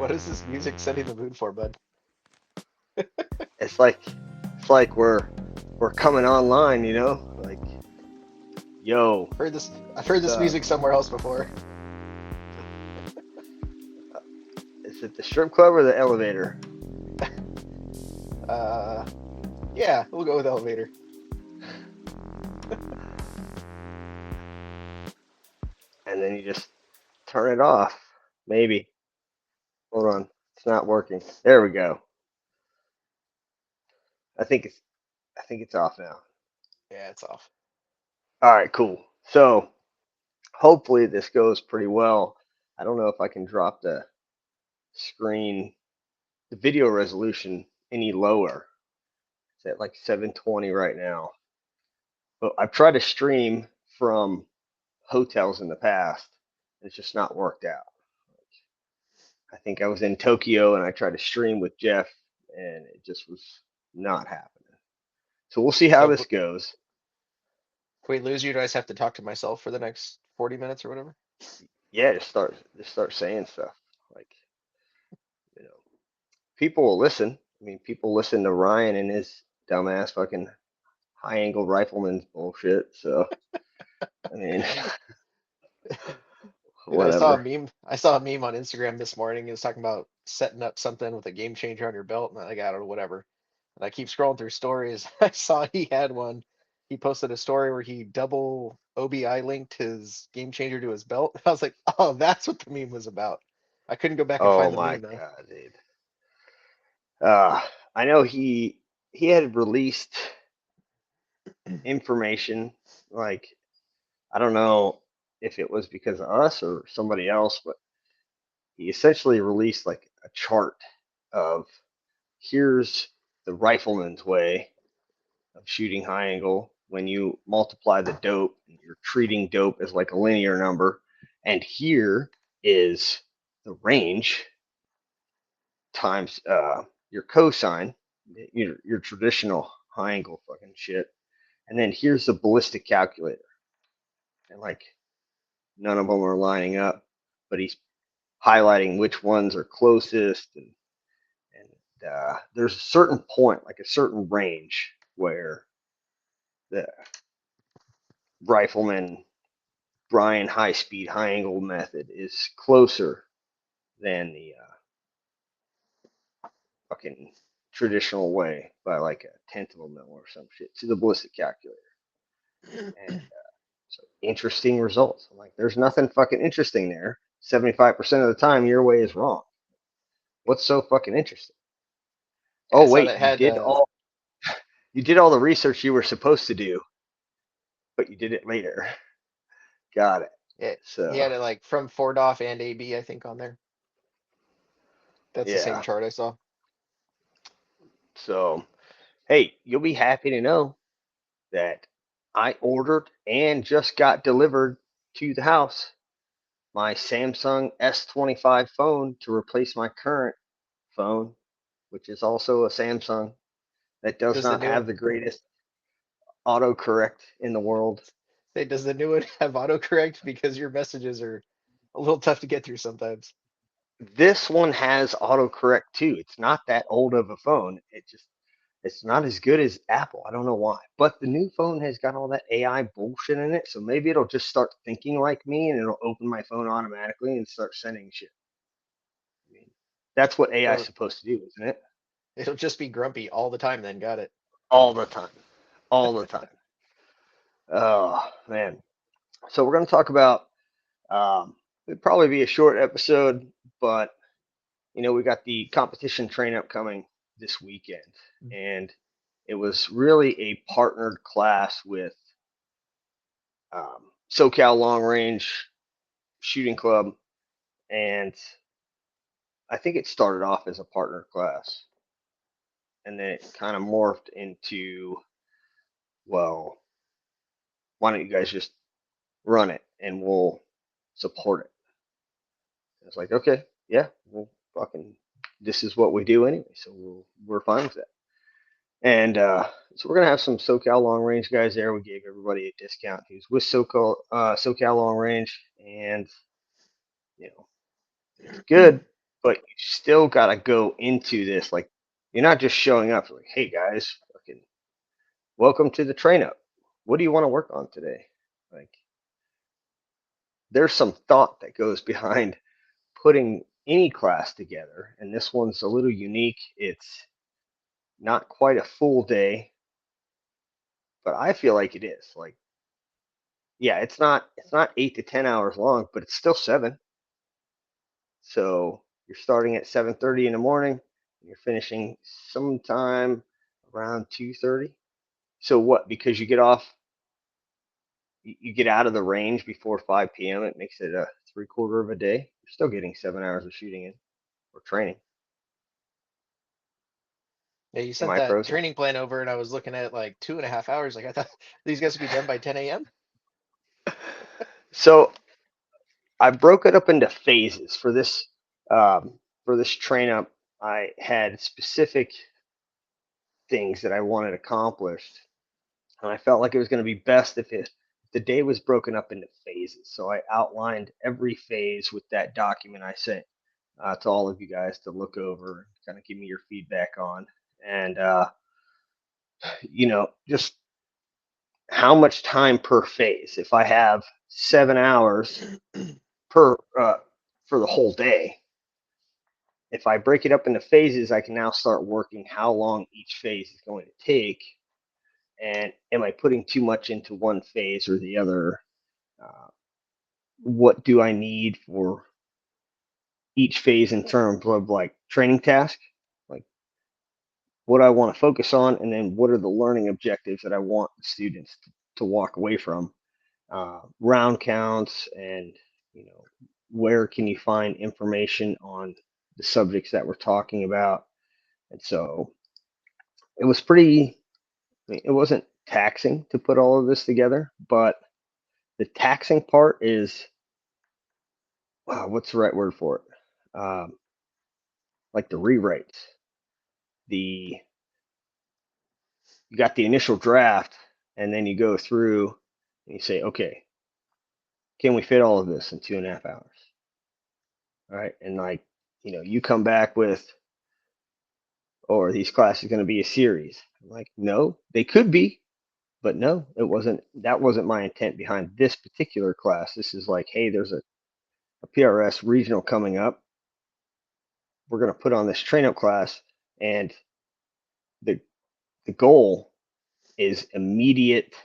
What is this music setting the mood for, bud? It's like we're coming online, you know? Like, yo, I've heard what's this up? music somewhere else before. Is it the strip club or the elevator? Uh, yeah, we'll go with elevator. And then you just turn it off. Maybe. Hold on. It's not working. There we go. I think it's I think it's off now. Yeah, it's off. All right, cool. So hopefully this goes pretty well. I don't know if I can drop the screen, the video resolution any lower. It's at like 720 right now. But I've tried to stream from hotels in the past. It's just not worked out. I think I was in Tokyo and I tried to stream with Jeff and it just was not happening. So we'll see how So this if goes. we lose you, do I just have to talk to myself for the next 40 minutes or whatever? Yeah, just start saying stuff. Like, you know, people will listen. I mean, people listen to Ryan and his dumbass fucking high angle rifleman's bullshit. So I mean, Dude, I saw a whatever. meme. I saw a meme on Instagram this morning. It was talking about setting up something with a game changer on your belt, and I got it or whatever. And I keep scrolling through stories. I saw he had one. He posted a story where he double OBI linked his game changer to his belt. I was like, oh, that's what the meme was about. I couldn't go back and Oh find the my meme though. god, dude. Uh, I know he had released information like I don't know if it was because of us or somebody else, but he essentially released like a chart of here's the rifleman's way of shooting high angle when you multiply the dope, you're treating dope as like a linear number, and here is the range times your cosine, your traditional high angle fucking shit, and then here's the ballistic calculator, and like none of them are lining up, but he's highlighting which ones are closest, and there's a certain point, like a certain range, where the rifleman Brian high speed high angle method is closer than the fucking traditional way by like a tenth of a mil or some shit to the ballistic calculator. And so interesting results. I'm like, there's nothing fucking interesting there. 75% of the time, your way is wrong. What's so fucking interesting? Yeah, Oh I saw wait, that had you did all the research you were supposed to do, but you did it later. Got it. it. He So had it like from 4DOF and AB, I think, on there. That's the same yeah. chart I saw. So hey, you'll be happy to know that I ordered and just got delivered to the house my Samsung S25 phone to replace my current phone, which is also a Samsung that does Does the not new have the greatest autocorrect in the world. Say, does the new one have autocorrect? Because your messages are a little tough to get through sometimes. This one has autocorrect too. It's not that old of a phone. It's not as good as Apple. I don't know why. But the new phone has got all that AI bullshit in it, so maybe it'll just start thinking like me and it'll open my phone automatically and start sending shit. I mean, that's what AI is It'll supposed to do, isn't it? it'll just be grumpy all the time then. Got it. All the time. All the time. Oh man. So we're gonna talk about it'd probably be a short episode, but we got the competition train up coming this weekend, and it was really a partnered class with SoCal Long Range Shooting Club, and I think it started off as a partner class, and then it kind of morphed into, well, why don't you guys just run it and we'll support it? It's like, okay, yeah, well, fucking, this is what we do anyway, so we're fine with that. And so we're gonna have some SoCal Long Range guys there. We gave everybody a discount who's with SoCal Long Range, and you know it's good. but you still got to go into this. Like, you're not just showing up like, hey guys, fucking welcome to the train up. What do you want to work on today? Like, there's some thought that goes behind putting any class together. And this one's a little unique. It's not quite a full day, but I feel like it is. Like, yeah, it's not 8 to 10 hours long, but it's still 7. So you're starting at 7:30 in the morning, and you're finishing sometime around 2:30. So what? Because you get out of the range before 5 p.m. It makes it a 3/4 of a day. You're still getting 7 hours of shooting in or training. Yeah, you Am sent I that frozen? training plan over and I was looking at like 2.5 hours. Like I thought these guys would be done by 10 a.m. So I broke it up into phases for this train up. I had specific things that I wanted accomplished, and I felt like it was going to be best if the day was broken up into phases. So I outlined every phase with that document I sent to all of you guys to look over and kind of give me your feedback on, and just how much time per phase. If I have 7 hours per for the whole day, if I break it up into phases, I can now start working how long each phase is going to take. And am I putting too much into one phase or the other? Uh, what do I need for each phase in terms of like training task? Like, what I want to focus on, and then what are the learning objectives that I want the students to walk away from? Round counts, and where can you find information on the subjects that we're talking about? And so it was pretty. I mean, it wasn't taxing to put all of this together, but the taxing part is what's the right word for it? Like the rewrites. The You got the initial draft, and then you go through and you say, okay, can we fit all of this in 2.5 hours? All right, and like you come back with, or these classes going to be a series. I'm like, no, they could be, but no, it wasn't. That wasn't my intent behind this particular class. This is like, hey, there's a PRS regional coming up. We're going to put on this train up class, and the the goal is immediate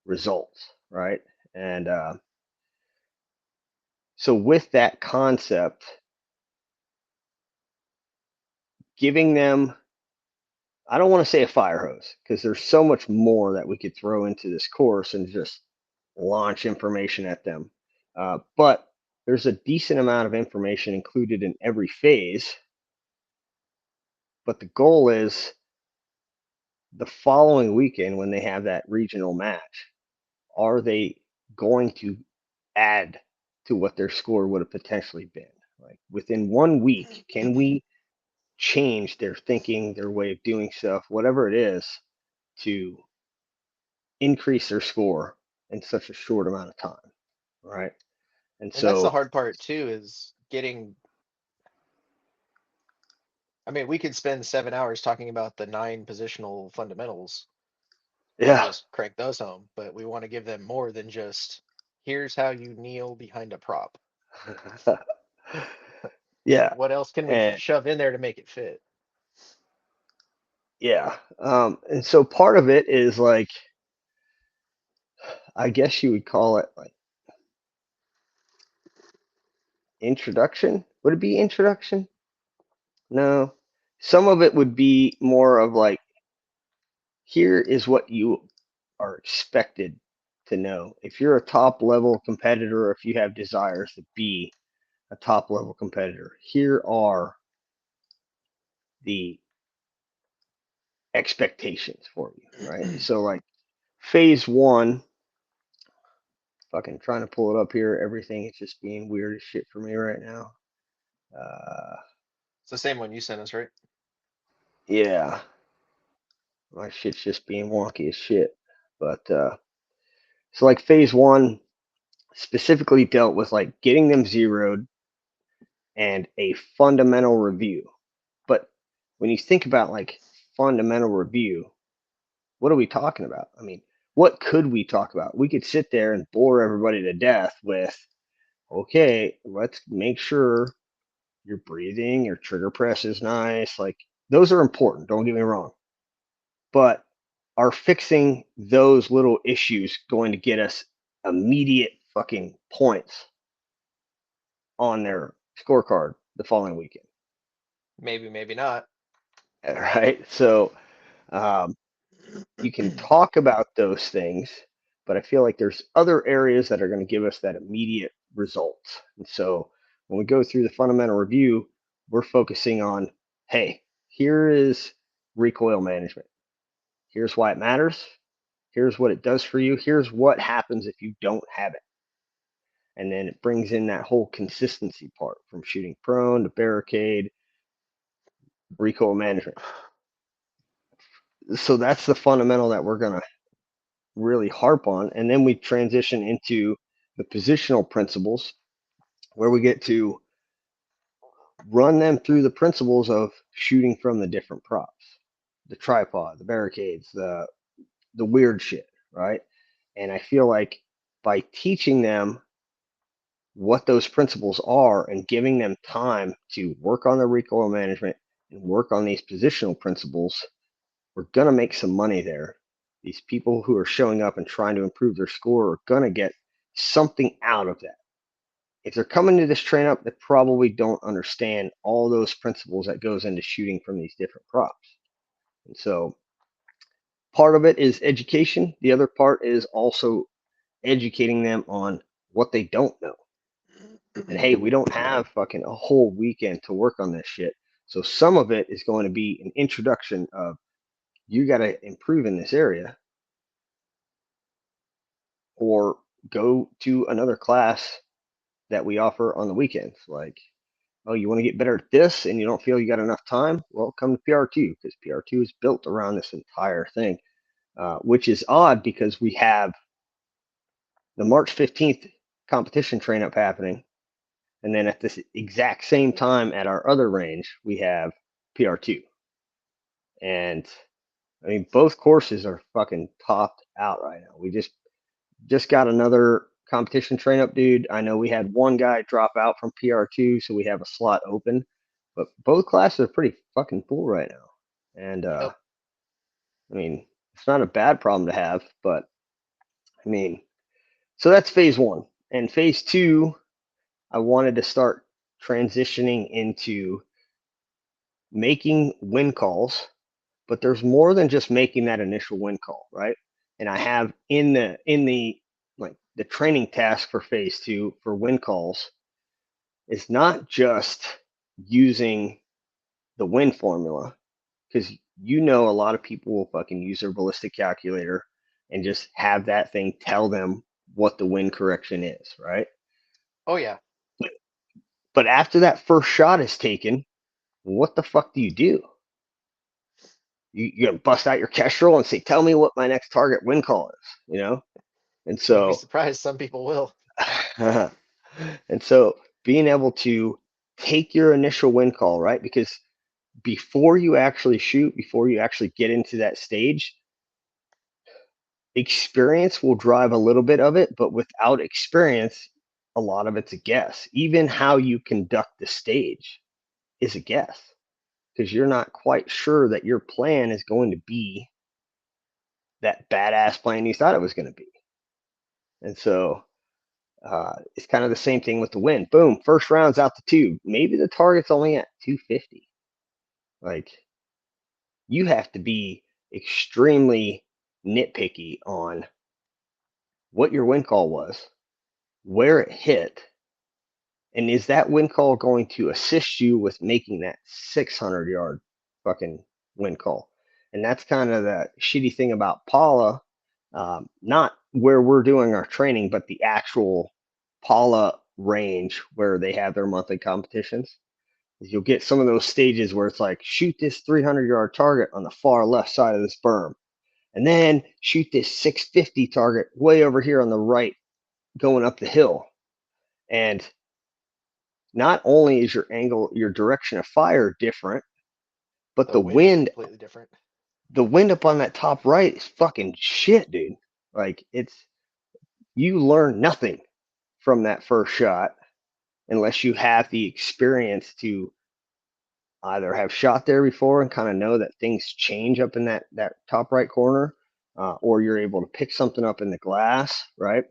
results, right? And so with that concept, giving them, I don't want to say a fire hose, because there's so much more that we could throw into this course and just launch information at them. But there's a decent amount of information included in every phase. But the goal is the following weekend when they have that regional match, are they going to add to what their score would have potentially been? Like within 1 week, can we change their thinking, their way of doing stuff, whatever it is, to increase their score in such a short amount of time, right? And And that's the so, hard part too, is getting. I mean, we could spend 7 hours talking about the 9 positional fundamentals and yeah, just crank those home, but we want to give them more than just here's how you kneel behind a prop. yeah, What else can we and shove in there to make it fit? yeah, and so part of it is like, I guess you would call it like introduction. Would it be introduction? No. Some of it would be more of like, here is what you are expected to know. If you're a top level competitor, or if you have desires to be a top level competitor, here are the expectations for you, right? So, like phase one, fucking trying to pull it up here. Everything is just being weird as shit for me right now. Uh, It's the same one you sent us, right? yeah, my shit's just being wonky as shit. But so, like phase one specifically dealt with like getting them zeroed and a fundamental review. But when you think about like fundamental review, what are we talking about? I mean, what could we talk about? We could sit there and bore everybody to death with, okay, let's make sure your breathing, your trigger press is nice. Like those are important, don't get me wrong. But are fixing those little issues going to get us immediate fucking points on their scorecard the following weekend? Maybe, maybe not. Right. So um, you can talk about those things, but I feel like there's other areas that are going to give us that immediate result. And so when we go through the fundamental review, we're focusing on, hey, here is recoil management. Here's why it matters. Here's what it does for you. Here's what happens if you don't have it. And then it brings in that whole consistency part from shooting prone to barricade, recoil management. So that's the fundamental that we're going to really harp on. And then we transition into the positional principles where we get to run them through the principles of shooting from the different props, the tripod, the barricades, the weird shit, right? And I feel like by teaching them what those principles are and giving them time to work on their recoil management and work on these positional principles, we're going to make some money there. These people who are showing up and trying to improve their score are going to get something out of that. If they're coming to this train up, they probably don't understand all those principles that goes into shooting from these different props. And so part of it is education. The other part is also educating them on what they don't know. And hey, we don't have fucking a whole weekend to work on this shit. So some of it is going to be an introduction of you got to improve in this area or go to another class that we offer on the weekends. Like, oh, you want to get better at this and you don't feel you got enough time? Well, come to PR2 because PR2 is built around this entire thing, which is odd because we have the March 15th competition train up happening. And then at this exact same time at our other range, we have PR2. And I mean, both courses are fucking topped out right now. We just got another competition train up, dude. I know we had one guy drop out from PR2, so we have a slot open. But both classes are pretty fucking full right now. And Yep. I mean, it's not a bad problem to have, but I mean, so that's phase one. And phase two, I wanted to start transitioning into making win calls, but there's more than just making that initial win call, right? And I have in the like the training task for phase two for win calls is not just using the win formula, because you know a lot of people will fucking use their ballistic calculator and just have that thing tell them what the win correction is, right? Oh yeah. But after that first shot is taken, what the fuck do? You gotta bust out your Kestrel and say, tell me what my next target win call is, you know? And You'd be so surprised. Some people will. and so being able to take your initial win call, right? Because before you actually shoot, before you actually get into that stage, experience will drive a little bit of it, but without experience, a lot of it's a guess. Even how you conduct the stage is a guess because you're not quite sure that your plan is going to be that badass plan you thought it was going to be. And so it's kind of the same thing with the win. Boom, first round's out the tube. Maybe the target's only at 250. Like you have to be extremely nitpicky on what your win call was, where it hit, and is that win call going to assist you with making that 600-yard fucking win call? And that's kind of the shitty thing about Paula, not where we're doing our training, but the actual Paula range where they have their monthly competitions. You'll get some of those stages where it's like, shoot this 300-yard target on the far left side of this berm, and then shoot this 650 target way over here on the right going up the hill. And not only is your angle, your direction of fire different, but The wind is completely different. the wind up on that top right is fucking shit, dude. Like you learn nothing from that first shot unless you have the experience to either have shot there before and kind of know that things change up in that top right corner, or you're able to pick something up in the glass, right?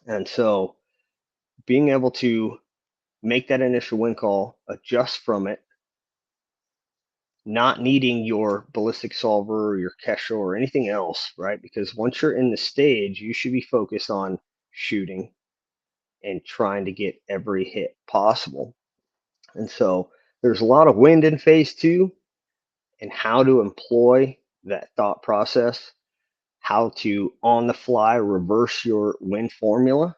And so being able to make that initial wind call, adjust from it, not needing your ballistic solver or your Kesha or anything else, right? Because once you're in the stage, you should be focused on shooting and trying to get every hit possible. And so there's a lot of wind in phase two, and how to employ that thought process, how to on the fly reverse your wind formula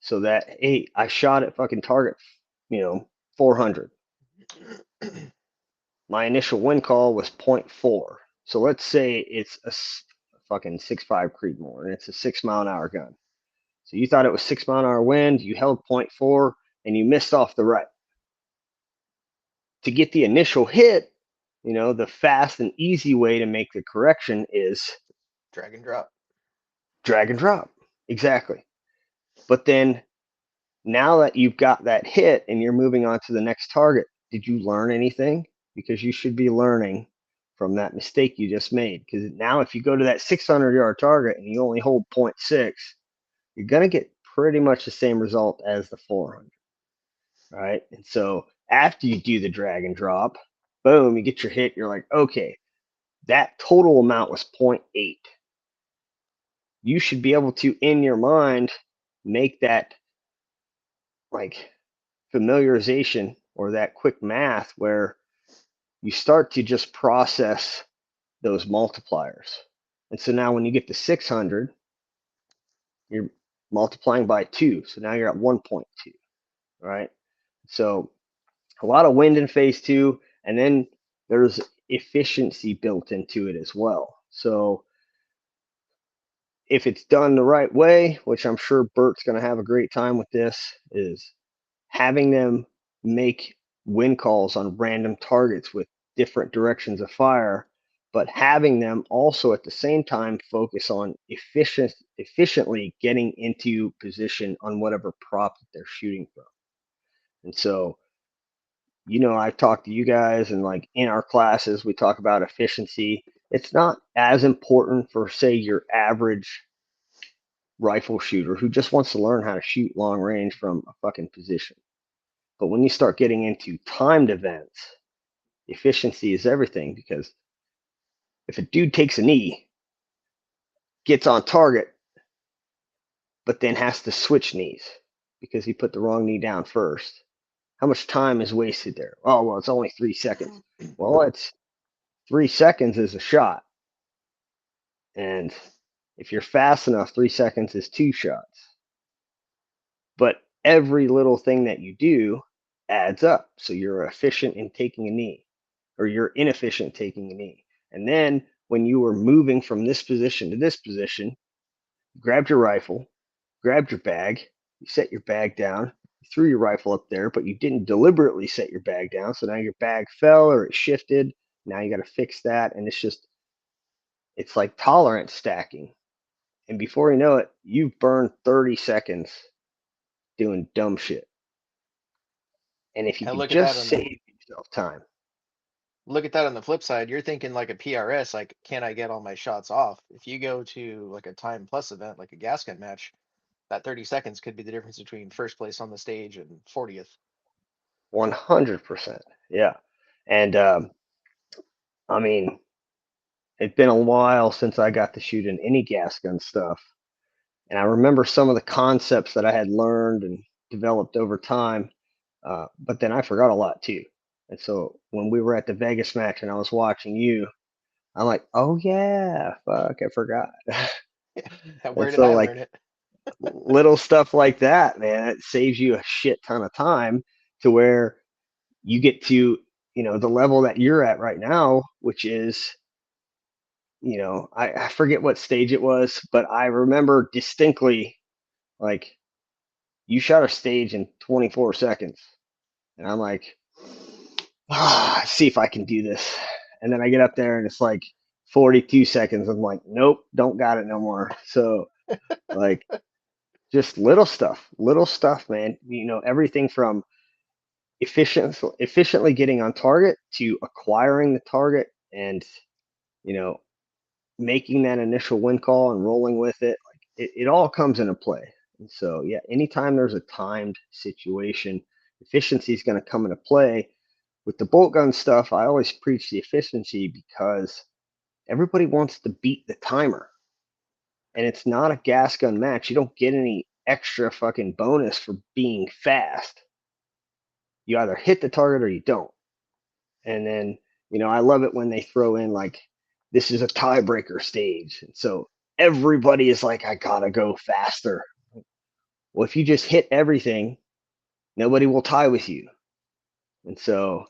so that, hey, I shot at fucking target, 400. My initial wind call was 0.4. So let's say it's a fucking 6.5 Creedmoor and it's a 6 mile an hour gun. So you thought it was 6 mile an hour wind, you held 0.4 and you missed off the right. To get the initial hit, the fast and easy way to make the correction is Drag and drop. drag and drop. Exactly. But then now that you've got that hit and you're moving on to the next target, did you learn anything? Because you should be learning from that mistake you just made. Because now if you go to that 600-yard target and you only hold 0.6, you're going to get pretty much the same result as the 400. Right. And so after you do the drag and drop, boom, you get your hit. You're like, okay, that total amount was 0.8. You should be able to, in your mind, make that like familiarization or that quick math where you start to just process those multipliers. And so now when you get to 600, you're multiplying by 2. So now you're at 1.2, right? So a lot of wind in phase two. And then there's efficiency built into it as well. So if it's done the right way, which I'm sure Bert's going to have a great time with this, is having them make wind calls on random targets with different directions of fire, but having them also at the same time focus on efficiently getting into position on whatever prop that they're shooting from. And so, I've talked to you guys, and like in our classes, we talk about efficiency. It's not as important for, say, your average rifle shooter who just wants to learn how to shoot long range from a fucking position. But when you start getting into timed events, efficiency is everything, because if a dude takes a knee, gets on target, but then has to switch knees because he put the wrong knee down first, how much time is wasted there? Oh, well, it's only 3 seconds. Well, it's 3 seconds is a shot. And if you're fast enough, 3 seconds is 2 shots. But every little thing that you do adds up. So you're efficient in taking a knee, or you're inefficient taking a knee. And then when you were moving from this position to this position, you grabbed your rifle, grabbed your bag, you set your bag down, you threw your rifle up there, but you didn't deliberately set your bag down. So now your bag fell or it shifted. Now you got to fix that. And it's like tolerance stacking. And before you know it, you've burned 30 seconds doing dumb shit. And if you And could just save yourself time. look at that on the flip side. You're thinking like a PRS, like, can I get all my shots off? If you go to like a time plus event, like a gas gun match, that 30 seconds could be the difference between first place on the stage and 40th. 100%. Yeah. And I mean, it's been a while since I got to shoot in any gas gun stuff. And I remember some of the concepts that I had learned and developed over time, but then I forgot a lot too. And so when we were at the Vegas match and I was watching you, I'm like, oh yeah, fuck, I forgot. Where And did so I like learn it? little stuff like that, man, it saves you a shit ton of time to where you get to, the level that you're at right now, which is, I forget what stage it was, but I remember distinctly, like, you shot a stage in 24 seconds. And I'm like, see if I can do this. And then I get up there and it's like 42 seconds. I'm like, nope, don't got it no more. So like just little stuff, man. Everything from efficiently getting on target to acquiring the target and, you know, making that initial win call and rolling with it. Like it all comes into play. And so, yeah, anytime there's a timed situation, efficiency is going to come into play. With the bolt gun stuff, I always preach the efficiency because everybody wants to beat the timer. And it's not a gas gun match. You don't get any extra fucking bonus for being fast. You either hit the target or you don't. And then, I love it when they throw in like, this is a tiebreaker stage. And so everybody is like, I gotta go faster. Well, if you just hit everything, nobody will tie with you. And so,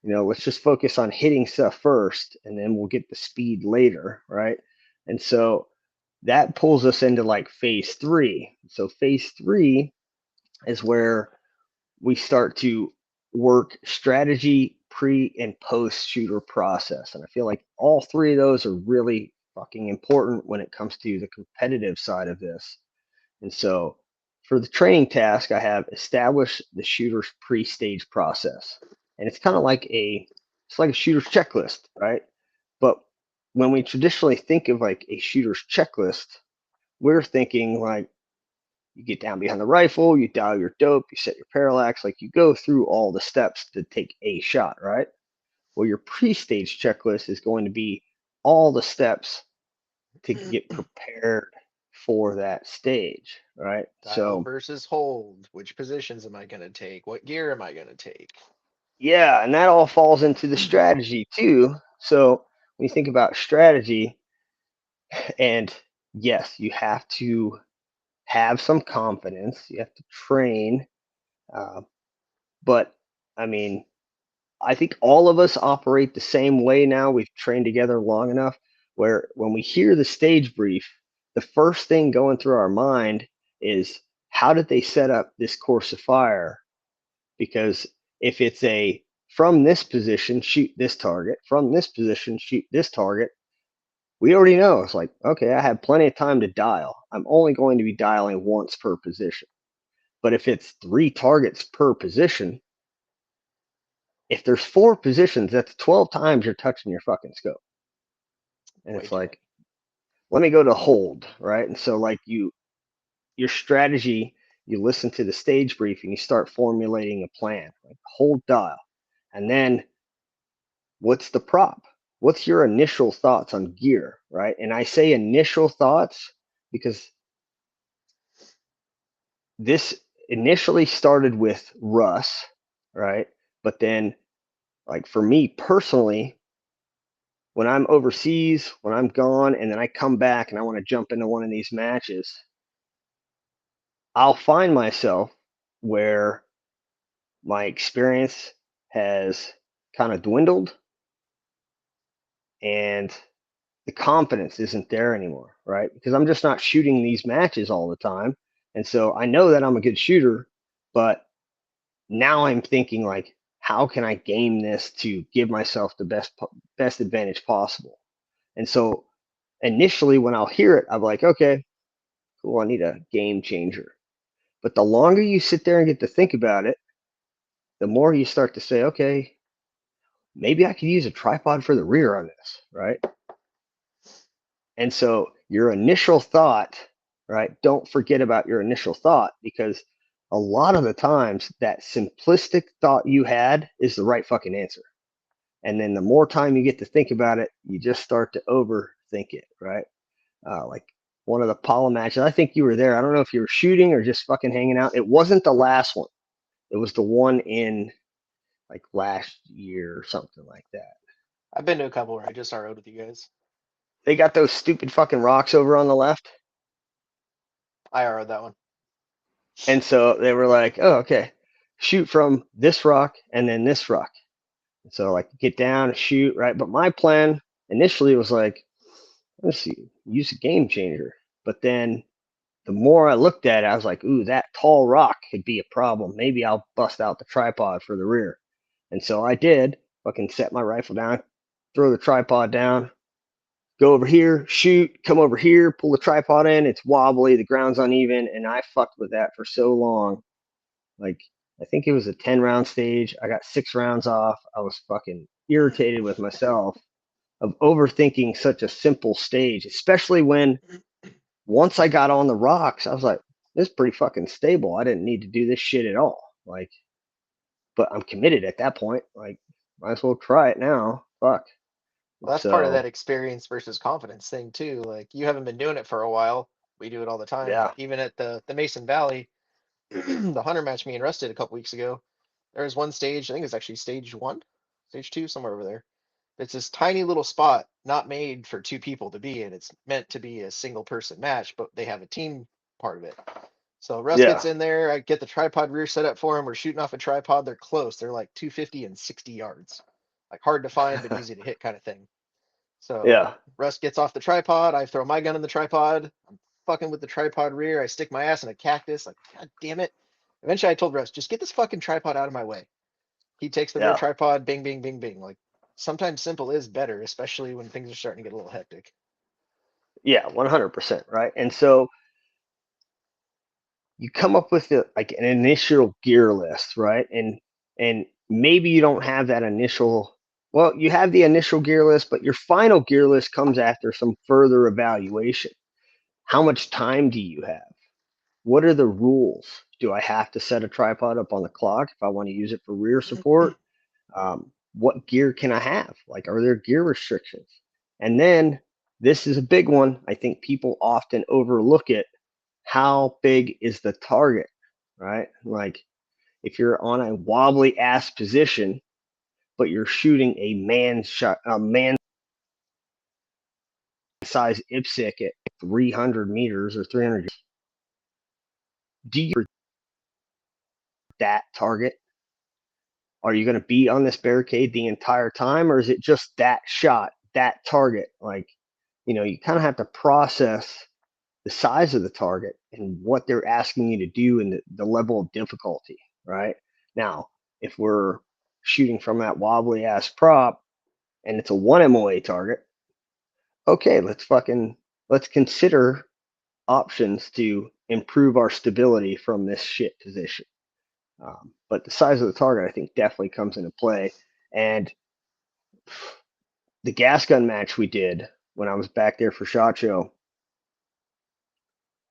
let's just focus on hitting stuff first and then we'll get the speed later, right? And so that pulls us into like phase 3. So phase 3 is where we start to work strategy pre and post shooter process. And I feel like all 3 of those are really fucking important when it comes to the competitive side of this. And so for the training task, I have established the shooter's pre-stage process. And it's kind of like it's like a shooter's checklist, right? But when we traditionally think of like a shooter's checklist, we're thinking like you get down behind the rifle, you dial your dope, you set your parallax, like you go through all the steps to take a shot, right? Well, your pre-stage checklist is going to be all the steps to get prepared for that stage, right? Dial So, versus hold. Which positions am I going to take? What gear am I going to take? yeah, and that all falls into the strategy too. So, when you think about strategy, and yes, you have to have some confidence, you have to train, uh, but I mean, I think all of us operate the same way now. We've trained together long enough where when we hear the stage brief, the first thing going through our mind is how did they set up this course of fire? Because if it's a from this position, shoot this target, from this position, shoot this target, we already know. It's like, okay, I have plenty of time to dial. I'm only going to be dialing once per position. But if it's 3 targets per position, if there's 4 positions, that's 12 times you're touching your fucking scope. And Way it's too like, many. let me go to hold, right? And so like your strategy, you listen to the stage brief and you start formulating a plan, like hold dial. And then what's the prop? What's your initial thoughts on gear, right? And I say initial thoughts because this initially started with Russ, right? But then like for me personally, when I'm overseas, when I'm gone, and then I come back and I want to jump into one of these matches, I'll find myself where my experience has kind of dwindled and the confidence isn't there anymore, right? Because I'm just not shooting these matches all the time. And so I know that I'm a good shooter, but now I'm thinking like, how can I game this to give myself the best advantage possible? And so initially when I'll hear it, I'm like, okay, cool, I need a game changer. But the longer you sit there and get to think about it, the more you start to say, okay, maybe I could use a tripod for the rear on this, right? And so your initial thought, right? Don't forget about your initial thought because a lot of the times that simplistic thought you had is the right fucking answer. And then the more time you get to think about it, you just start to overthink it, right? Like one of the Paula matches, I think you were there. I don't know if you were shooting or just fucking hanging out. It wasn't the last one. It was the one in like last year or something like that. I've been to a couple where I just RO'd with you guys. They got those stupid fucking rocks over on the left. I RO'd that one. And so they were like, oh, okay, shoot from this rock and then this rock. And so like get down, shoot, right? But my plan initially was like, let's see, use a game changer. But then the more I looked at it, I was like, ooh, that tall rock could be a problem. Maybe I'll bust out the tripod for the rear. And so I did. Fucking set my rifle down, throw the tripod down, go over here, shoot, come over here, pull the tripod in. It's wobbly, the ground's uneven, and I fucked with that for so long. Like, I think it was a 10-round stage. I got 6 rounds off. I was fucking irritated with myself of overthinking such a simple stage, especially when once I got on the rocks, I was like, this is pretty fucking stable. I didn't need to do this shit at all. Like, but I'm committed at that point. Like, might as well try it now. Fuck. Well, that's part of that So, experience versus confidence thing too. Like you haven't been doing it for a while. We do it all the time. yeah. Even at the Mason Valley, the hunter match me and Russ did a couple weeks ago. There was one stage, I think it's actually stage one, stage two, somewhere over there. It's this tiny little spot, not made for 2 people to be in. It's meant to be a single person match, but they have a team part of it. So Russ Yeah. gets in there. I get the tripod rear set up for him. We're shooting off a tripod. They're close. They're like 250 and 60 yards, like hard to find but easy to hit kind of thing. So Yeah. Russ gets off the tripod. I throw my gun in the tripod. I'm fucking with the tripod rear. I stick my ass in a cactus. Like, God damn it. Eventually, I told Russ, just get this fucking tripod out of my way. He takes the rear Yeah. tripod. Bing, bing, bing, bing. Like, sometimes simple is better, especially when things are starting to get a little hectic. Yeah. 100%. Right. And so you come up with like an initial gear list, right? And maybe you don't have that initial. Well, you have the initial gear list, but your final gear list comes after some further evaluation. How much time do you have? What are the rules? Do I have to set a tripod up on the clock if I want to use it for rear support? What gear can I have? Like, are there gear restrictions? And then this is a big one. I think people often overlook it. How big is the target, right? Like, if you're on a wobbly ass position, but you're shooting a man shot, a man size IPSC at 300 meters or 300, do you that target? Are you going to be on this barricade the entire time, or is it just that shot, that target? Like, you kind of have to process the size of the target and what they're asking you to do and the level of difficulty, right? Now, if we're shooting from that wobbly ass prop and it's a 1 MOA target, okay, let's consider options to improve our stability from this shit position. But the size of the target, I think, definitely comes into play. And the gas gun match we did when I was back there for SHOT Show,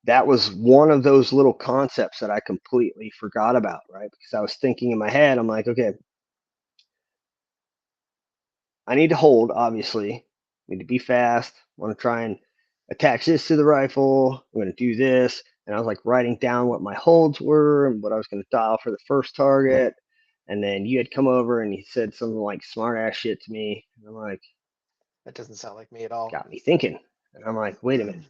that was one of those little concepts that I completely forgot about, right? Because I was thinking in my head, I'm like, okay, I need to hold, obviously. I need to be fast. I want to try and attach this to the rifle. I'm going to do this. And I was like writing down what my holds were and what I was going to dial for the first target. And then you had come over and you said something like smart ass shit to me. And I'm like, That doesn't sound like me at all. got me thinking. And I'm like, wait a minute.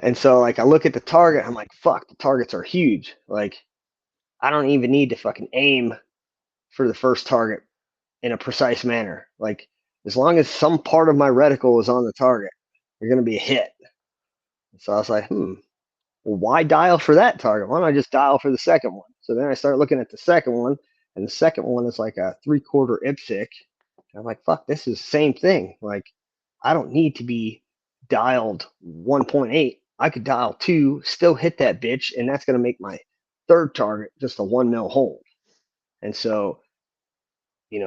And so like I look at the target, I'm like, fuck, the targets are huge. Like, I don't even need to fucking aim for the first target in a precise manner. Like, as long as some part of my reticle is on the target, you're going to be a hit. So I was like, well, why dial for that target? Why don't I just dial for the second one? So then I start looking at the second one, and the second one is like a 3/4 IPSC. I'm like, fuck, this is the same thing. Like, I don't need to be dialed 1.8. I could dial 2, still hit that bitch, and that's going to make my third target just a 1 mil hold. And so,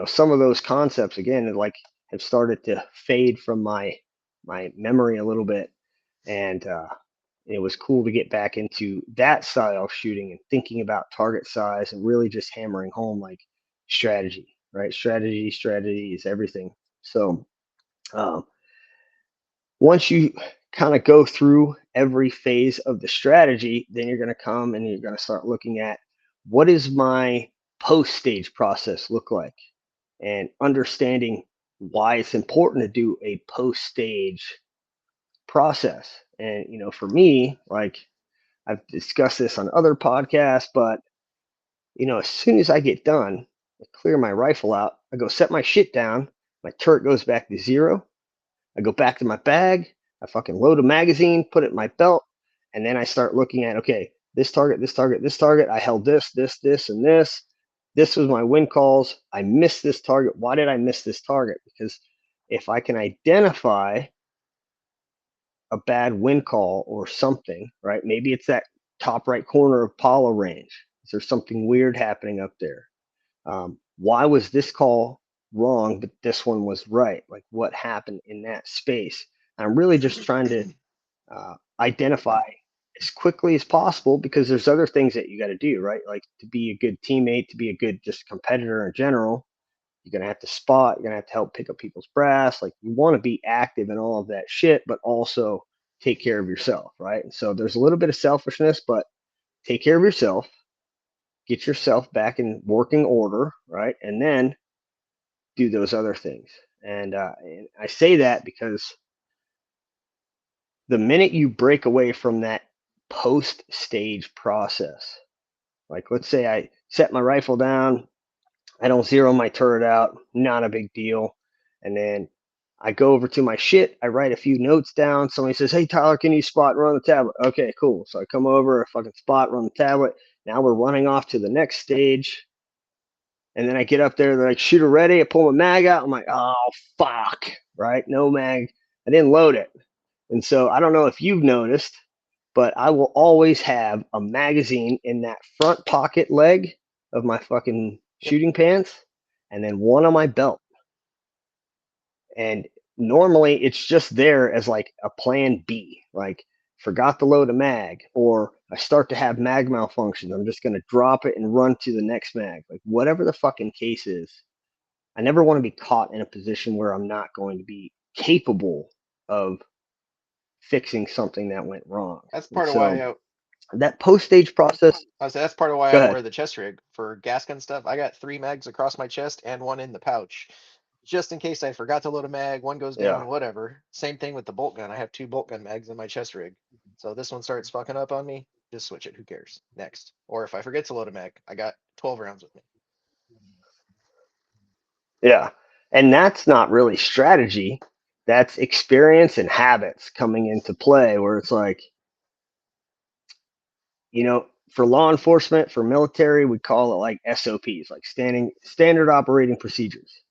some of those concepts again, like, have started to fade from my memory a little bit, and it was cool to get back into that style of shooting and thinking about target size and really just hammering home like strategy, right? Strategy is everything. So um, once you kind of go through every phase of the strategy, then you're going to come and you're going to start looking at what is my post stage process look like, and understanding why it's important to do a post stage process. And for me, like, I've discussed this on other podcasts, but as soon as I get done, I clear my rifle out, I go set my shit down, my turret goes back to 0, I go back to my bag, I fucking load a magazine, put it in my belt, And then I start looking at, okay, this target, this target, this target. I held this, and this. This was my win calls. I missed this target. Why did I miss this target? Because if I can identify a bad win call or something, right? Maybe it's that top right corner of Apollo range. Is there something weird happening up there? Why was this call wrong, but this one was right? Like what happened in that space? I'm really just trying to identify as quickly as possible, because there's other things that you got to do, right? Like to be a good teammate, to be a good just competitor in general, you're going to have to spot, you're going to have to help pick up people's brass. Like you want to be active in all of that shit, but also take care of yourself, right? And so there's a little bit of selfishness, but take care of yourself, get yourself back in working order, right? And then do those other things. And I say that because the minute you break away from that post stage process, like let's say I set my rifle down, I don't zero my turret out, not a big deal. And then I go over to my shit, I write a few notes down. Somebody says, hey, Tyler, can you spot and run the tablet? Okay, cool. So I come over, I fucking spot, run the tablet. Now we're running off to the next stage. And then I get up there, they're like, shooter ready. I pull my mag out. I'm like, oh, fuck, right? No mag. I didn't load it. And so I don't know if you've noticed, but I will always have a magazine in that front pocket leg of my fucking Yep. shooting pants, and then one on my belt. And normally it's just there as like a plan B, like forgot to load a mag, or I start to have mag malfunctions. I'm just going to drop it and run to the next mag. Like whatever the fucking case is, I never want to be caught in a position where I'm not going to be capable of fixing something that went wrong. That's And part of so why that post stage process, I say that's part of why go I ahead. wear the chest rig for gas gun stuff. I got 3 mags across my chest and one in the pouch, just in case I forgot to load a mag, one goes Yeah. down, whatever. Same thing with the bolt gun. I have 2 bolt gun mags in my chest rig. So this one starts fucking up on me, just switch it. Who cares? Next. Or if I forget to load a mag, I got 12 rounds with me. Yeah. And that's not really strategy. That's experience and habits coming into play, where it's like, for law enforcement, for military, we call it like SOPs, like standard operating procedures.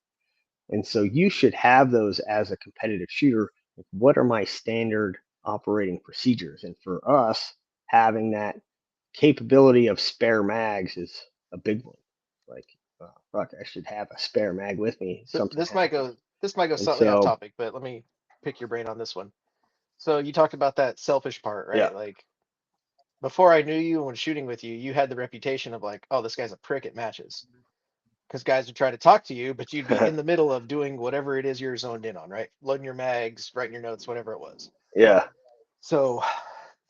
And so you should have those as a competitive shooter. What are my standard operating procedures? And for us, having that capability of spare mags is a big one. Like, fuck, I should have a spare mag with me. Th- Something This might happens. go this might go And slightly off so, topic, but let me pick your brain on this one. So you talked about that selfish part, yeah, right? Like before I knew you when shooting with you, you had the reputation of like, oh, this guy's a prick at matches. Because guys would try to talk to you, but you'd be in the middle of doing whatever it is you're zoned in on, right? Loading your mags, writing your notes, whatever it was. yeah. So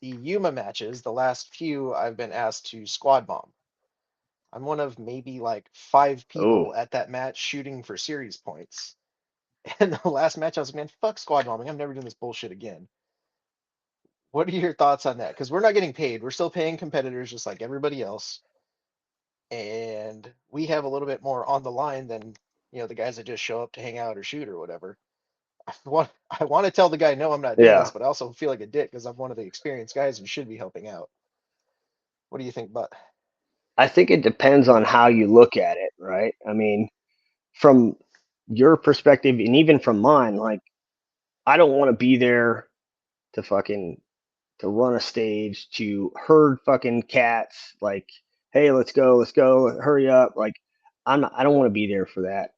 the Yuma matches, the last few, I've been asked to squad bomb. I'm one of maybe like 5 people Oh, at that match shooting for series points. And the last match, I was like, man, fuck squad bombing. I'm never doing this bullshit again. What are your thoughts on that? Because we're not getting paid. We're still paying competitors just like everybody else. And we have a little bit more on the line than, the guys that just show up to hang out or shoot or whatever. I want to tell the guy, no, I'm not doing this, yeah. but I also feel like a dick because I'm one of the experienced guys and should be helping out. What do you think, But I think it depends on how you look at it, right? I mean, from your perspective and even from mine, like, I don't want to be there to fucking to run a stage, to herd fucking cats, like, hey, let's go, hurry up. Like, I don't want to be there for that.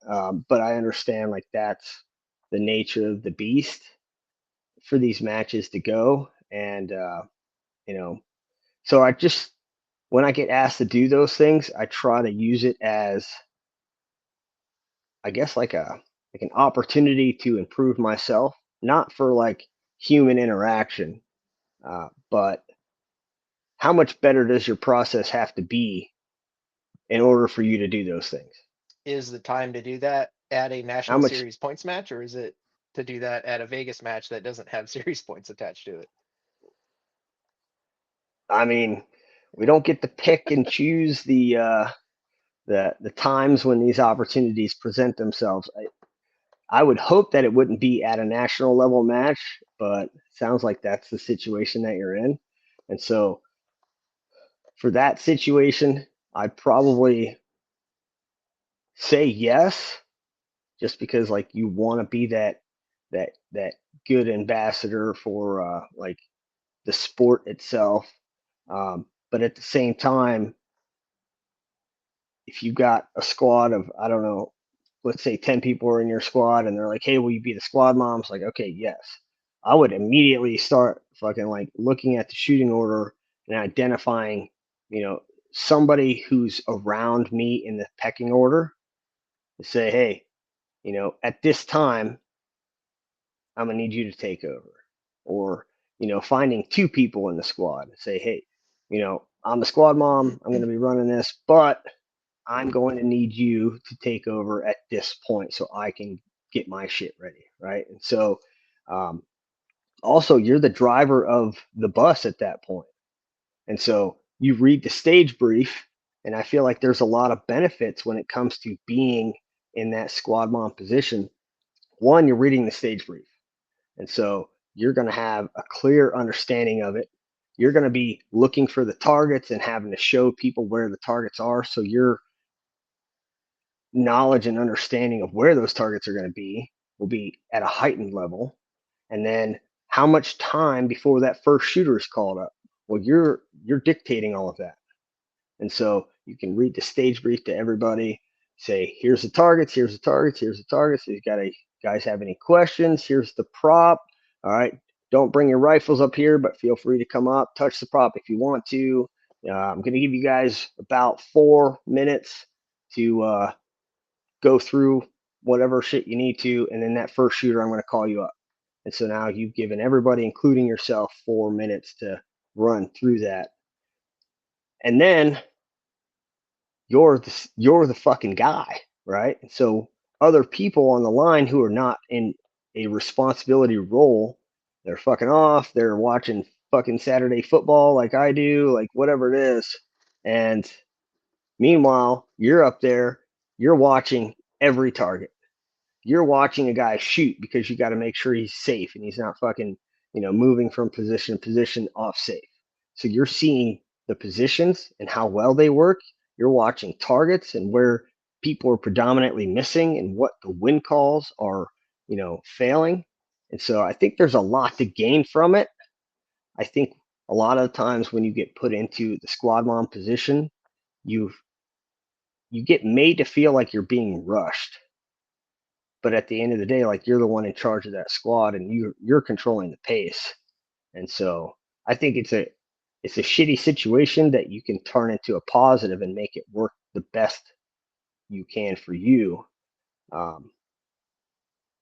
But I understand like that's the nature of the beast for these matches to go. And you know, so I just, when I get asked to do those things, I try to use it as, I guess, like an opportunity to improve myself, not for like human interaction, but how much better does your process have to be in order for you to do those things? is the time to do that at a How national much? series points match, or is it to do that at a Vegas match that doesn't have series points attached to it? I mean, we don't get to pick and choose the times when these opportunities present themselves. I would hope that it wouldn't be at a national level match, but sounds like that's the situation that you're in. And so for that situation, I'd probably say yes, just because like you want to be that good ambassador for like the sport itself. But at the same time, if you got a squad of, I don't know, let's say 10 people are in your squad and they're like, hey, will you be the squad mom? It's like, okay, yes. I would immediately start fucking like looking at the shooting order and identifying, somebody who's around me in the pecking order to say, hey, at this time, I'm gonna need you to take over. Or, finding two people in the squad and say, hey, I'm the squad mom, I'm gonna be running this, but I'm going to need you to take over at this point so I can get my shit ready, right? And so, um, also, you're the driver of the bus at that point. And so you read the stage brief, and I feel like there's a lot of benefits when it comes to being in that squad mom position. One, you're reading the stage brief. And so you're going to have a clear understanding of it. You're going to be looking for the targets and having to show people where the targets are. So your knowledge and understanding of where those targets are going to be will be at a heightened level. And then how much time before that first shooter is called up? Well, you're dictating all of that. And so you can read the stage brief to everybody, say, here's the targets, here's the targets, here's the targets. If you guys have any questions, here's the prop. All right. Don't bring your rifles up here, but feel free to come up, touch the prop if you want to. I'm going to give you guys about 4 minutes to go through whatever shit you need to. And then that first shooter, I'm going to call you up. And so now you've given everybody, including yourself, 4 minutes to run through that. And then you're the fucking guy, right? And so other people on the line who are not in a responsibility role, they're fucking off, they're watching fucking Saturday football like I do, like whatever it is. And meanwhile, you're up there, you're watching every target. You're watching a guy shoot because you got to make sure he's safe and he's not fucking, moving from position to position off safe. So you're seeing the positions and how well they work. You're watching targets and where people are predominantly missing and what the win calls are, failing. And so I think there's a lot to gain from it. I think a lot of times when you get put into the squad mom position, you you get made to feel like you're being rushed, but at the end of the day, like you're the one in charge of that squad and you're controlling the pace. And so I think it's a shitty situation that you can turn into a positive and make it work the best you can for you. Um,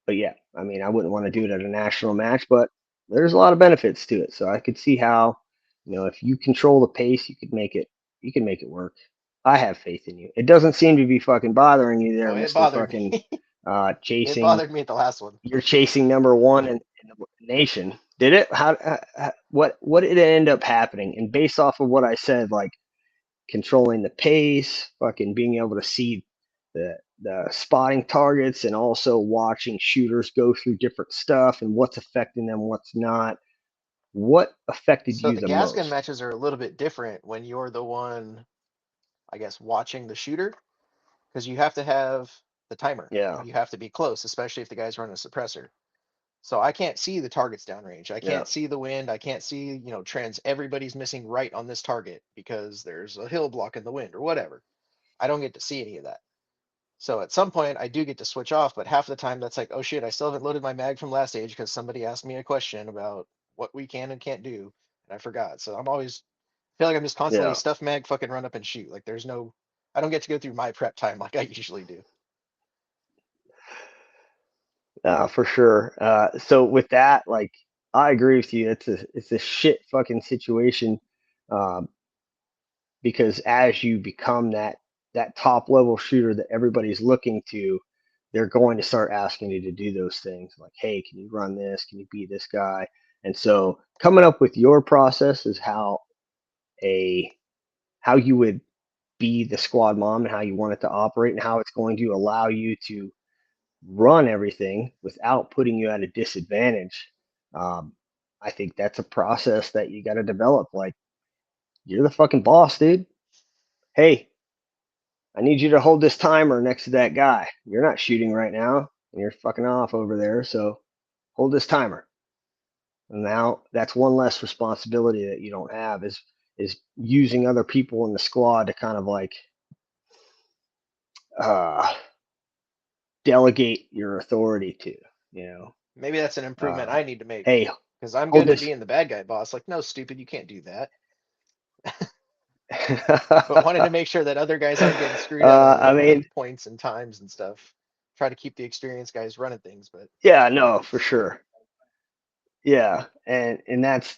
but yeah, I mean, I wouldn't want to do it at a national match, but there's a lot of benefits to it. So I could see how, if you control the pace, you can make it work. I have faith in you. It doesn't seem to be fucking bothering you there, Oh, it Mister bothered Fucking me. It chasing. bothered me at the last one. You're chasing number one in the nation. Did it? What did it end up happening? And based off of what I said, like controlling the pace, fucking being able to see the spotting targets, and also watching shooters go through different stuff and what's affecting them, what's not. What affected So you the the gas gun most? matches are a little bit different when you're the one, I guess, watching the shooter, because you have to have the timer. Yeah, You have to be close, especially if the guy's running a suppressor. So I can't see the targets downrange. I yeah, can't see the wind. I can't see, trends. Everybody's missing right on this target because there's a hill blocking the wind or whatever. I don't get to see any of that. So at some point I do get to switch off, but half the time that's like, oh shit, I still haven't loaded my mag from last stage because somebody asked me a question about what we can and can't do, and I forgot. So I'm always feel like I'm just constantly yeah. stuff mag, fucking run up and shoot. Like I don't get to go through my prep time like I usually do. For sure. So with that, like, I agree with you. It's a shit fucking situation. Um, because as you become that top level shooter that everybody's looking to, they're going to start asking you to do those things like, hey, can you run this, can you beat this guy? And so coming up with your process is a how you would be the squad mom and how you want it to operate and how it's going to allow you to run everything without putting you at a disadvantage. um, I think that's a process that you got to develop. Like, you're the fucking boss, dude. Hey, I need you to hold this timer next to that guy. You're not shooting right now, and you're fucking off over there. So hold this timer. And now that's one less responsibility that you don't have is using other people in the squad to kind of like uh, delegate your authority to. You know, Maybe that's an improvement um, I need to make hey, because I'm hold good at this. being the bad guy boss. Like, no, stupid, you can't do that. But wanted to make sure that other guys aren't getting screwed out I of mean, points and times and stuff. Try to keep the experienced guys running things, but yeah, no, for sure. Yeah, and that's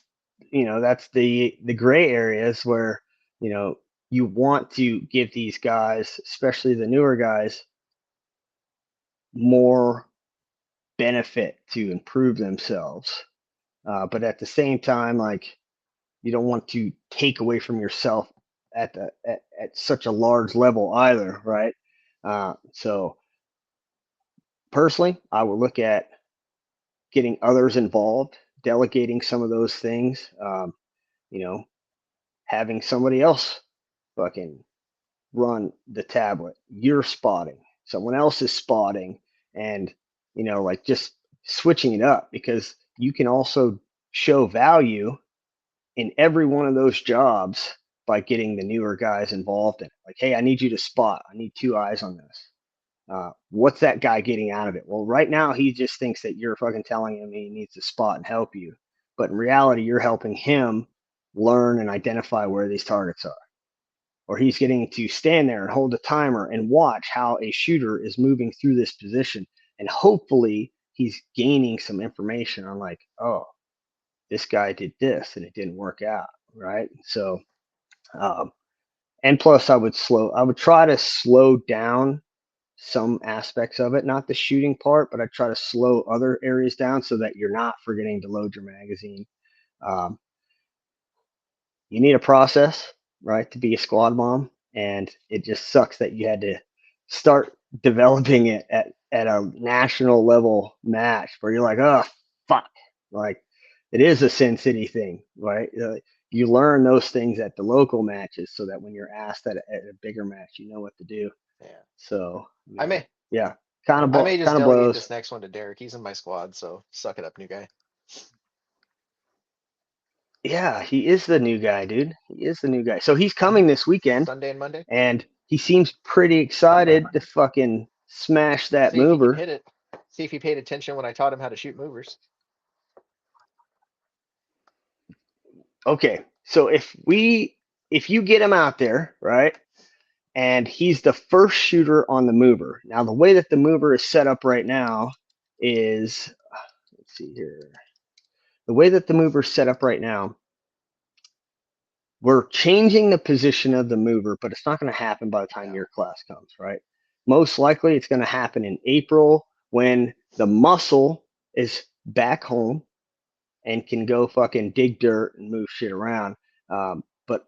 that's the gray areas where you know you want to give these guys, especially the newer guys, more benefit to improve themselves. But at the same time, like you don't want to take away from yourself at such a large level either, right? So personally, I would look at getting others involved, delegating some of those things. You know, having somebody else fucking run the tablet. You're spotting, someone else is spotting, and like just switching it up because you can also show value in every one of those jobs by getting the newer guys involved in it. Like, hey, I need you to spot. I need two eyes on this. What's that guy getting out of it? Well, right now he just thinks that you're fucking telling him he needs to spot and help you, but in reality, you're helping him learn and identify where these targets are. Or he's getting to stand there and hold a timer and watch how a shooter is moving through this position, and hopefully he's gaining some information on like, oh, this guy did this and it didn't work out, right? So, um, and plus, I would try to slow down some aspects of it, not the shooting part, but I try to slow other areas down so that you're not forgetting to load your magazine. Um, you need a process, right, to be a squad mom, and it just sucks that you had to start developing it at a national level match where you're like, oh fuck, like it is a Sin City thing, right? You learn those things at the local matches so that when you're asked at a bigger match, you know what to do. yeah. So, I may yeah, I may just kind of delegate blows. this next one to Derek. He's in my squad, so suck it up, new guy. Yeah, he is the new guy, dude. He is the new guy. So he's coming this weekend, Sunday and Monday. and he seems pretty excited to fucking smash that See if he can mover. hit it. See if he paid attention when I taught him how to shoot movers. Okay, so if you get him out there, right, and he's the first shooter on the mover. Now the way that the mover is set up right now is, let's see here. The way that the mover is set up right now, we're changing the position of the mover, but it's not going to happen by the time Yeah. your class comes, right? Most likely it's going to happen in April when the muscle is back home and can go fucking dig dirt and move shit around. But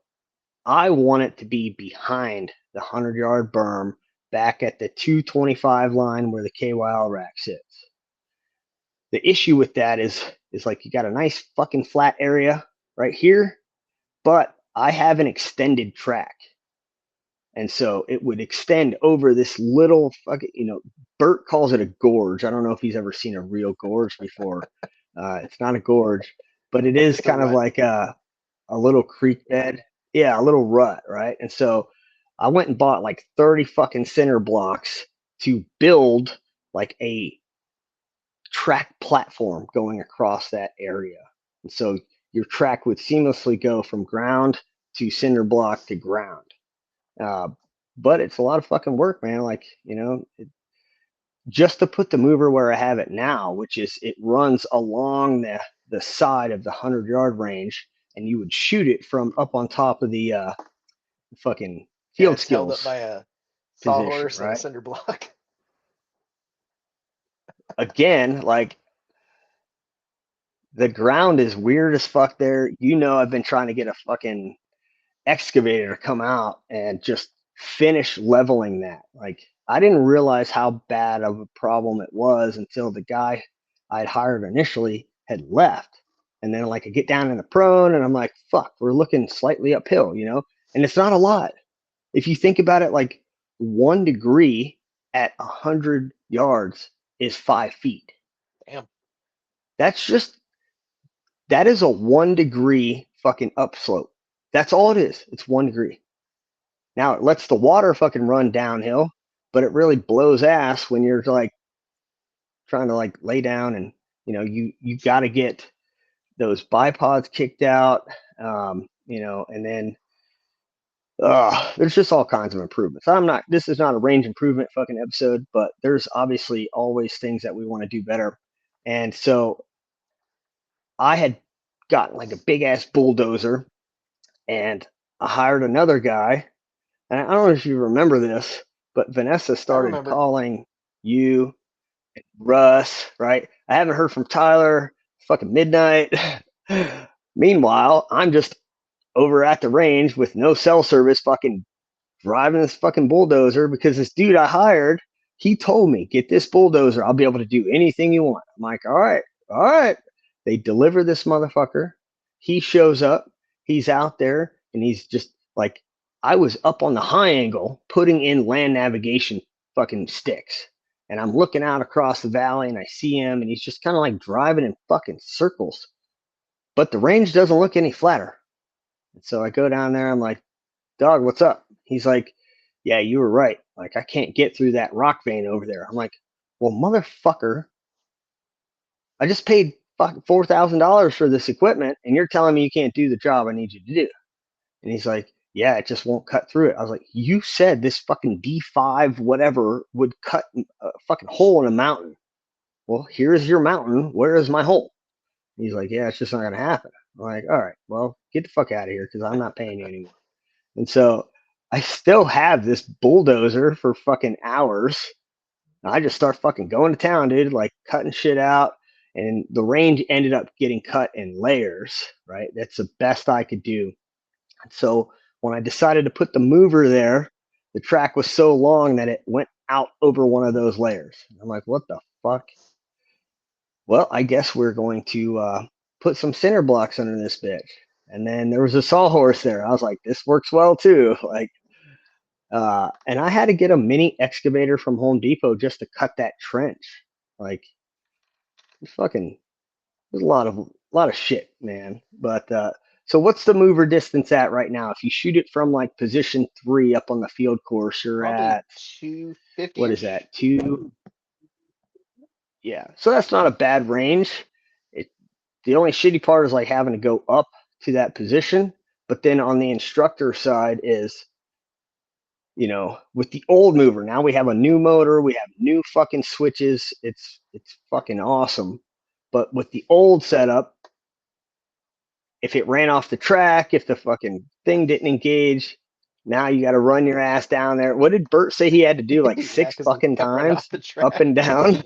I want it to be behind the 100-yard berm back at the 225 line where the KYL rack sits. The issue with that is like you got a nice fucking flat area right here, but I have an extended track. And so it would extend over this little fucking, Bert calls it a gorge. I don't know if he's ever seen a real gorge before. It's not a gorge, but it is It's a kind of rut. like a little creek bed. Yeah, a little rut, right? And so I went and bought like 30 fucking center blocks to build like a track platform going across that area. And so your track would seamlessly go from ground to cinder block to ground. Uh, but it's a lot of fucking work, man. Like, just to put the mover where I have it now, which is it runs along the side of the 100-yard range, and you would shoot it from up on top of the fucking Yeah, field it's held up skills by a position, sawhorse and a right? cinder block. Again, like the ground is weird as fuck there. I've been trying to get a fucking excavator to come out and just finish leveling that. Like I didn't realize how bad of a problem it was until the guy I'd hired initially had left. And then like I get down in the prone and I'm like, fuck, we're looking slightly uphill, and it's not a lot. If you think about it, like 1 degree at 100 yards is 5 feet. Damn. That is a 1 degree fucking upslope. That's all it is. It's 1 degree. Now it lets the water fucking run downhill, but it really blows ass when you're like trying to like lay down and you got to get those bipods kicked out, and then there's just all kinds of improvements. This is not a range improvement fucking episode, but there's obviously always things that we want to do better. And so I had gotten like a big ass bulldozer and I hired another guy. And I don't know if you remember this, but Vanessa I started remember. calling you, Russ, right? I haven't heard from Tyler. It's fucking midnight. Meanwhile, I'm just over at the range with no cell service, fucking driving this fucking bulldozer because this dude I hired, he told me, get this bulldozer. I'll be able to do anything you want. I'm like, all right, all right. They deliver this motherfucker. He shows up. He's out there and he's just like, I was up on the high angle putting in land navigation fucking sticks. And I'm looking out across the valley and I see him and he's just kind of like driving in fucking circles. But the range doesn't look any flatter. And so I go down there. I'm like, dog, what's up? He's like, yeah, you were right. Like, I can't get through that rock vein over there. I'm like, well, motherfucker, I just paid $4,000 for this equipment, and you're telling me you can't do the job I need you to do. And he's like, yeah, it just won't cut through it. I was like, you said this fucking D5 whatever would cut a fucking hole in a mountain. Well, here's your mountain. Where is my hole? He's like, yeah, it's just not going to happen. I'm like, all right, well, get the fuck out of here because I'm not paying you anymore. And so I still have this bulldozer for fucking hours. I just start fucking going to town, dude, like cutting shit out. And the range ended up getting cut in layers, right? That's the best I could do. So when I decided to put the mover there, the track was so long that it went out over one of those layers. I'm like, what the fuck? Well, I guess we're going to put some center blocks under this bitch. And then there was a sawhorse there. I was like, this works well too. Like, and I had to get a mini excavator from Home Depot just to cut that trench. Like, fucking, there's a lot of shit, man. But so what's the mover distance at right now? If you shoot it from like position 3 up on the field course, you're Probably at 250. what is that? 2. Yeah, so that's not a bad range. The only shitty part is like having to go up to that position. But then on the instructor side is, with the old mover, now we have a new motor, we have new fucking switches. It's fucking awesome. But with the old setup, if it ran off the track, if the fucking thing didn't engage, now you got to run your ass down there. What did Bert say he had to do? Like Yeah, 6 because fucking got right times off the track. up and down.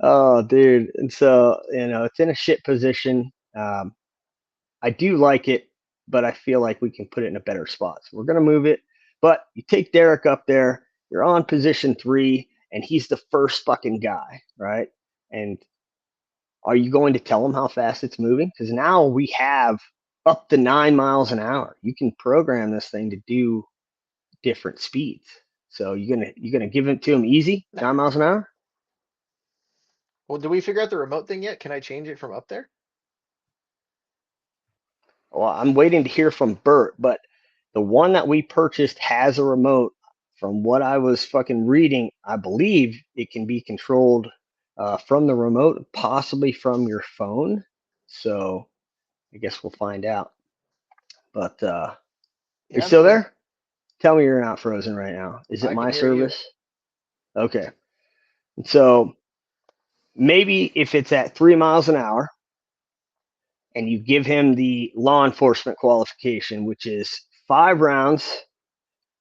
Oh, dude. And so, it's in a shit position. I do like it, but I feel like we can put it in a better spot. So we're going to move it. But you take Derek up there, you're on position 3, and he's the first fucking guy, right? And are you going to tell him how fast it's moving? Because now we have up to 9 miles an hour. You can program this thing to do different speeds. So you're gonna give it to him easy, 9 miles an hour? Well, did we figure out the remote thing yet? Can I change it from up there? Well, I'm waiting to hear from Bert, but the one that we purchased has a remote. From what I was fucking reading, I believe it can be controlled from the remote, possibly from your phone. So I guess we'll find out. But Yeah, you're I'm still here. there? Tell me you're not frozen right now. Is it I can my hear you. service? Okay. So maybe if it's at 3 miles an hour and you give him the law enforcement qualification, which is 5 rounds,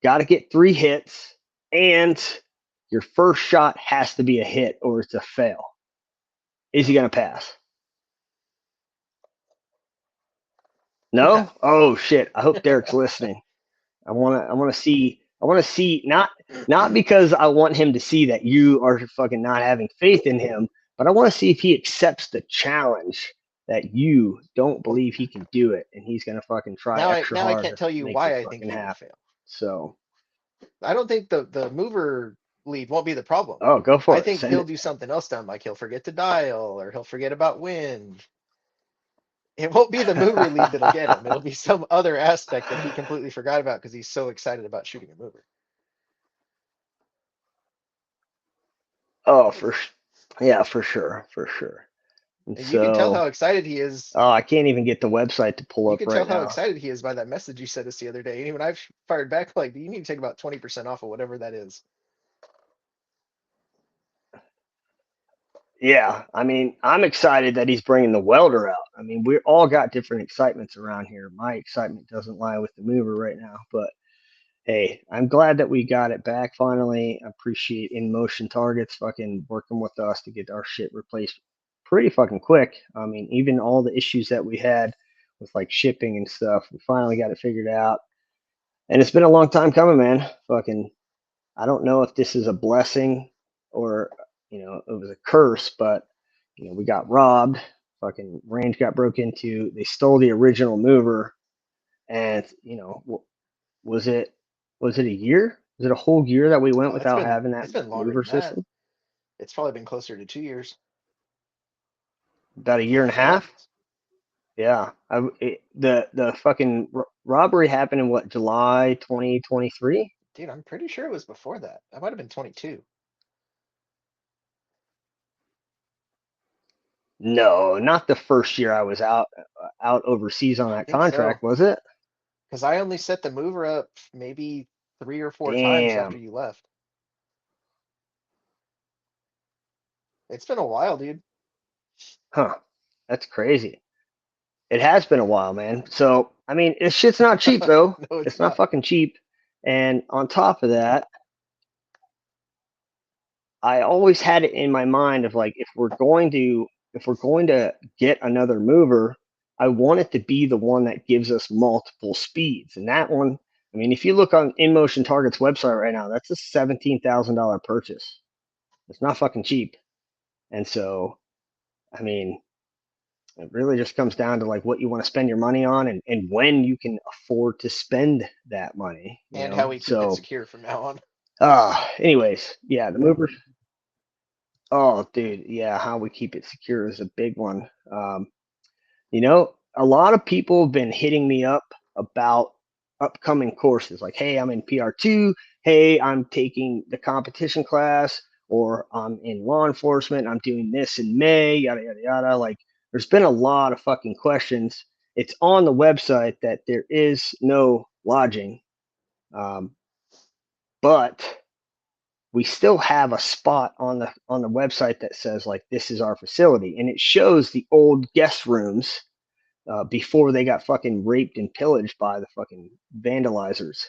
got to get 3 hits, and your first shot has to be a hit or it's a fail. Is he going to pass? No? Oh shit. I hope Derek's listening. I want to see not because I want him to see that you are fucking not having faith in him, but I want to see if he accepts the challenge that you don't believe he can do it, and he's gonna fucking try extra Now I hard can't to tell you make it why I think fucking he will happen. fail. So, I don't think the mover lead won't be the problem. oh, go I for it. think Send he'll it. do something else dumb, like he'll forget to dial or he'll forget about wind. It won't be the mover lead that'll get him. It'll be some other aspect that he completely forgot about because he's so excited about shooting a mover. Oh, yeah, for sure, for sure. And And you can tell so, how excited he is. oh, I can't even get the website to pull You up can tell right how now. excited he is by that message you sent us the other day. And even I've fired back like, you need to take about 20% off of whatever that is. Yeah, I mean, I'm excited that he's bringing the welder out. I mean, we all got different excitements around here. My excitement doesn't lie with the mover right now, but hey, I'm glad that we got it back finally. I appreciate In Motion Targets fucking working with us to get our shit replaced pretty fucking quick. I mean, even all the issues that we had with like shipping and stuff, we finally got it figured out. And it's been a long time coming, man. Fucking, I don't know if this is a blessing or, it was a curse, but, we got robbed. Fucking range got broke into. They stole the original mover. And, was it was it a year? Was it a whole year that we went Oh, without having that it's been longer mover than that. system? It's probably been closer to 2 years. About a year and a Yeah. half? Yeah. The fucking robbery happened in what, July 2023? Dude, I'm pretty sure it was before that. That might have been 22. No, not the first year I was out overseas on I that think so. contract, was it? Because I only set the mover up maybe 3 or 4 times after Damn. you left. It's been a while, dude. Huh. That's crazy. It has been a while, man. So, I mean, this shit's not cheap though. No, it's It's not not. fucking cheap. And on top of that, I always had it in my mind of like, if we're going to get another mover, I want it to be the one that gives us multiple speeds. And that one, I mean, if you look on In Motion Target's website right now, that's a $17,000 purchase. It's not fucking cheap. And so, I mean, it really just comes down to like what you want to spend your money on, and when you can afford to spend that money, And how we keep it So, secure from now on. anyways, yeah, the movers. Oh, dude, yeah, how we keep it secure is a big one. A lot of people have been hitting me up about upcoming courses like, hey, I'm in PR2. Hey, I'm taking the competition class, or I'm in law enforcement. I'm doing this in May, yada, yada, yada. Like, there's been a lot of fucking questions. It's on the website that there is no lodging, but we still have a spot on the website that says like this is our facility, and it shows the old guest rooms before they got fucking raped and pillaged by the fucking vandalizers.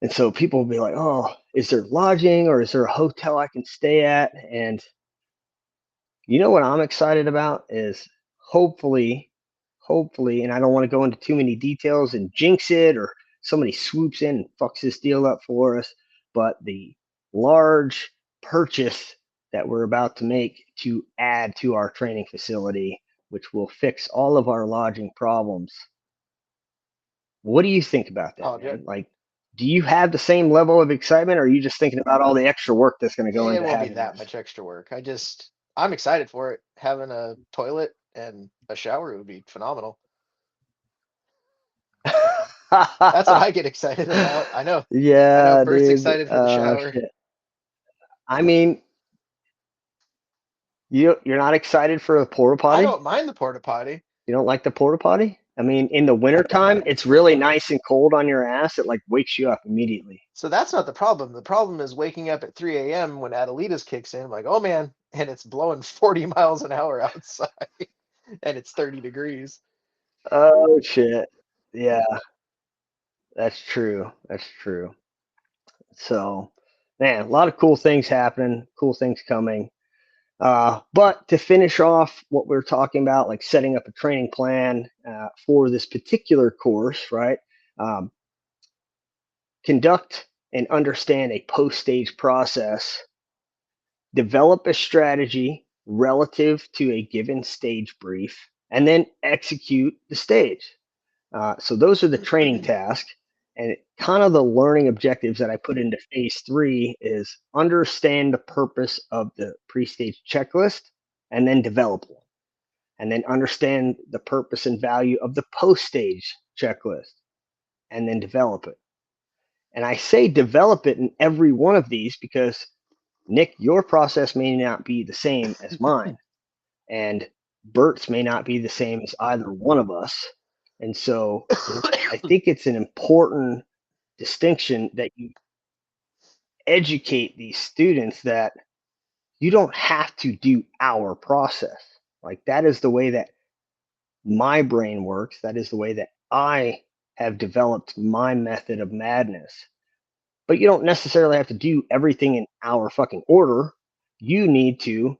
And so people will be like, oh, is there lodging or is there a hotel I can stay at? And what I'm excited about is hopefully, hopefully, and I don't want to go into too many details and jinx it, or somebody swoops in and fucks this deal up for us, but the large purchase that we're about to make to add to our training facility, which will fix all of our lodging problems. What do you think about that, Oh, man? Like, do you have the same level of excitement, or are you just thinking about all the extra work that's going to go it into won't be having that this? much extra work. I'm excited for it. Having a toilet and a shower would be phenomenal. That's what I get excited about. I know. I know Yeah, Bert's dude. excited for the shower. Shit. I mean, you're not excited for a porta I potty? don't mind the porta potty. You don't like the porta potty? I mean, in the wintertime, it's really nice and cold on your ass. It like wakes you up immediately. So that's not the problem. The problem is waking up at 3 a.m. when Adelitas kicks in, like, oh man, and it's blowing 40 miles an hour outside and it's 30 degrees. Oh shit. Yeah, that's true. That's true. So, man, a lot of cool things happening, cool things coming. But to finish off what we're talking about, like setting up a training plan for this particular course, right? Um, Conduct and understand a post-stage process. Develop a strategy relative to a given stage brief. and then execute the stage. So those are the training tasks. And kind of the learning objectives that I put into phase 3 is understand the purpose of the pre-stage checklist and then develop one. And then understand the purpose and value of the post-stage checklist and then develop it. And I say develop it in every one of these because, Nick, your process may not be the same as mine. And Bert's may not be the same as either one of us. And so I think it's an important distinction that you educate these students that you don't have to do our process. Like, that is the way that my brain works. That is the way that I have developed my method of madness. But you don't necessarily have to do everything in our fucking order. You need to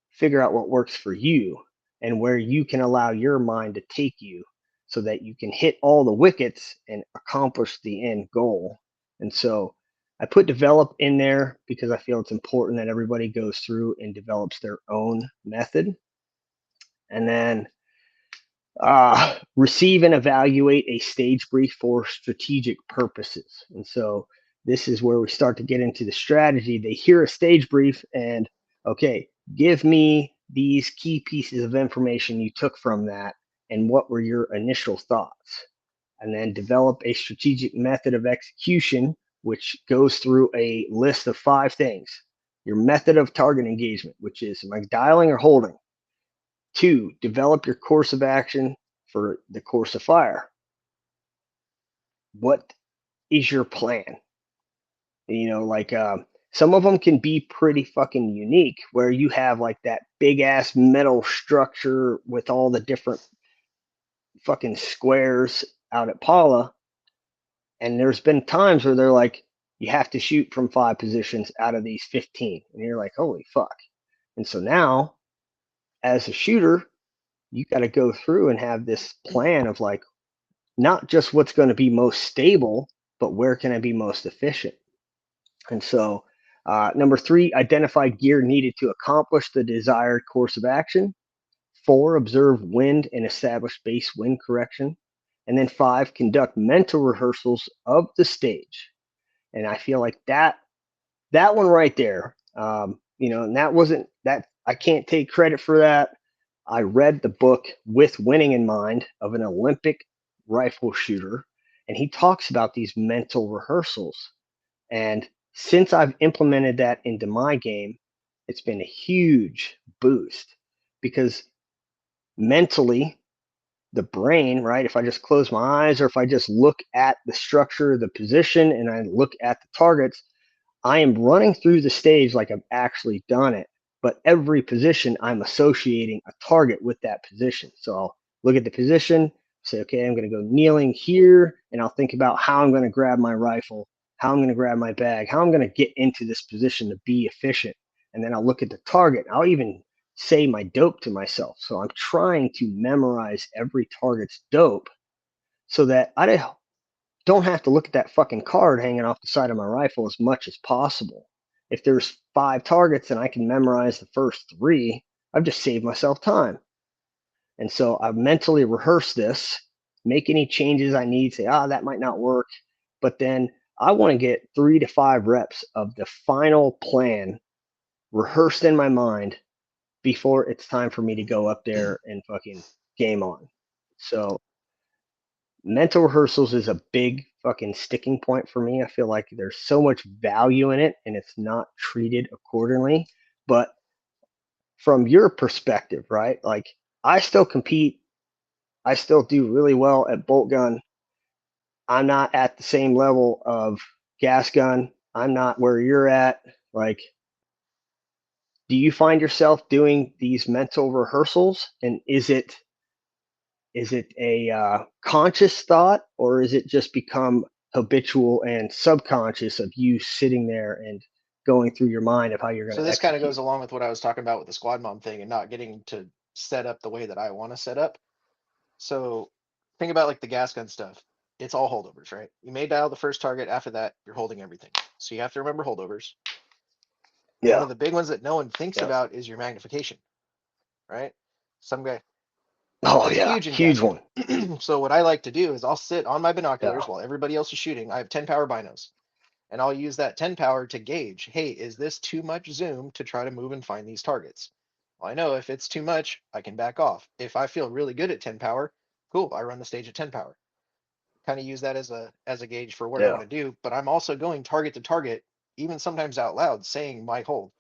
figure out what works for you and where you can allow your mind to take you so that you can hit all the wickets and accomplish the end goal. And so I put develop in there because I feel it's important that everybody goes through and develops their own method. And then receive and evaluate a stage brief for strategic purposes. And so this is where we start to get into the strategy. They hear a stage brief and, okay, give me these key pieces of information you took from that and what were your initial thoughts. And then develop a strategic method of execution, which goes through a list of 5 things. Your method of target engagement, which is, am I dialing or holding? 2, develop your course of action for the course of fire. What is your plan? You know, like some of them can be pretty fucking unique where you have like that big ass metal structure with all the different fucking squares out at Paula. And there's been times where they're like, you have to shoot from 5 positions out of these 15. And you're like, holy fuck. And so now, as a shooter, you got to go through and have this plan of like, not just what's going to be most stable, but where can I be most efficient? And so, number 3, identify gear needed to accomplish the desired course of action. 4, observe wind and establish base wind correction. And then 5, conduct mental rehearsals of the stage. And I feel like that one right there, and that wasn't that, I can't take credit for that. I read the book With Winning in Mind of an Olympic rifle shooter, and he talks about these mental rehearsals. And since I've implemented that into my game, it's been a huge boost because mentally, the brain, right? If I just close my eyes or if I just look at the structure, the position, and I look at the targets, I am running through the stage like I've actually done it. But every position, I'm associating a target with that position. So I'll look at the position, say, okay, I'm going to go kneeling here, and I'll think about how I'm going to grab my rifle, how I'm going to grab my bag, how I'm going to get into this position to be efficient. And then I'll look at the target. I'll even say my dope to myself. So I'm trying to memorize every target's dope so that I don't have to look at that fucking card hanging off the side of my rifle as much as possible. If there's 5 targets and I can memorize the first 3, I've just saved myself time. And so I mentally rehearse this, make any changes I need, say, that might not work. But then I want to get 3 to 5 reps of the final plan rehearsed in my mind before it's time for me to go up there and fucking game on. So mental rehearsals is a big fucking sticking point for me. I feel like there's so much value in it and it's not treated accordingly. But from your perspective, right? Like, I still compete. I still do really well at bolt gun. I'm not at the same level of gas gun. I'm not where you're at. Like, do you find yourself doing these mental rehearsals? And is it a conscious thought, or is it just become habitual and subconscious of you sitting there and going through your mind of how you're going So to this kind of execute? goes along with what I was talking about with the squad mom thing and not getting to set up the way that I want to set up. So think about like the gas gun stuff. It's all holdovers, right? You may dial the first target. After that, you're holding everything. So you have to remember holdovers. One Yeah. of the big ones that no one thinks Yeah. about is your magnification, right? Some guy, Oh yeah, Huge huge engagement. one. So what I like to do is I'll sit on my Yeah, binoculars while everybody else is shooting. I have 10 power binos, and I'll use that 10 power to gauge, hey, is this too much zoom to try to move and find these targets? Well, I know if it's too much, I can back off. If I feel really good at 10 power, cool, I run the stage at 10 power. Kind of use that as a gauge for what I yeah, want to do, but I'm also going target to target, even sometimes out loud, saying my hold.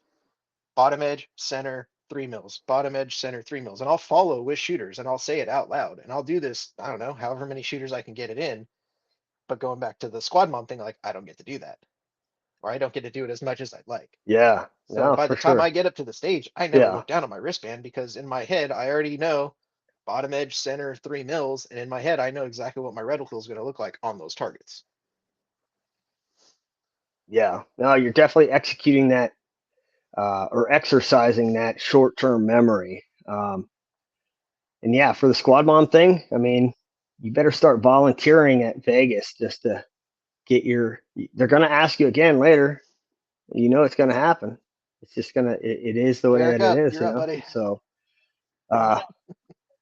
Bottom edge, center, 3 mils, bottom edge, center, 3 mils. And I'll follow with shooters and I'll say it out loud. And I'll do this, I don't know, however many shooters I can get it in. But going back to the squad mom thing, like I don't get to do that. Or I don't get to do it as much as I'd like. yeah. So No, by for the time I sure. get up to the stage, I never Yeah, look down at my wristband because in my head, I already know bottom edge, center, 3 mils. And in my head, I know exactly what my reticle is going to look like on those targets. yeah. No, you're definitely executing that or exercising that short-term memory. And yeah, for the squad mom thing, I mean, you better start volunteering at Vegas just to get your. They're going to ask you again later. You know it's going to happen. It's just gonna. It is the way Eric that it up, is, you're you up, know. buddy. So, uh,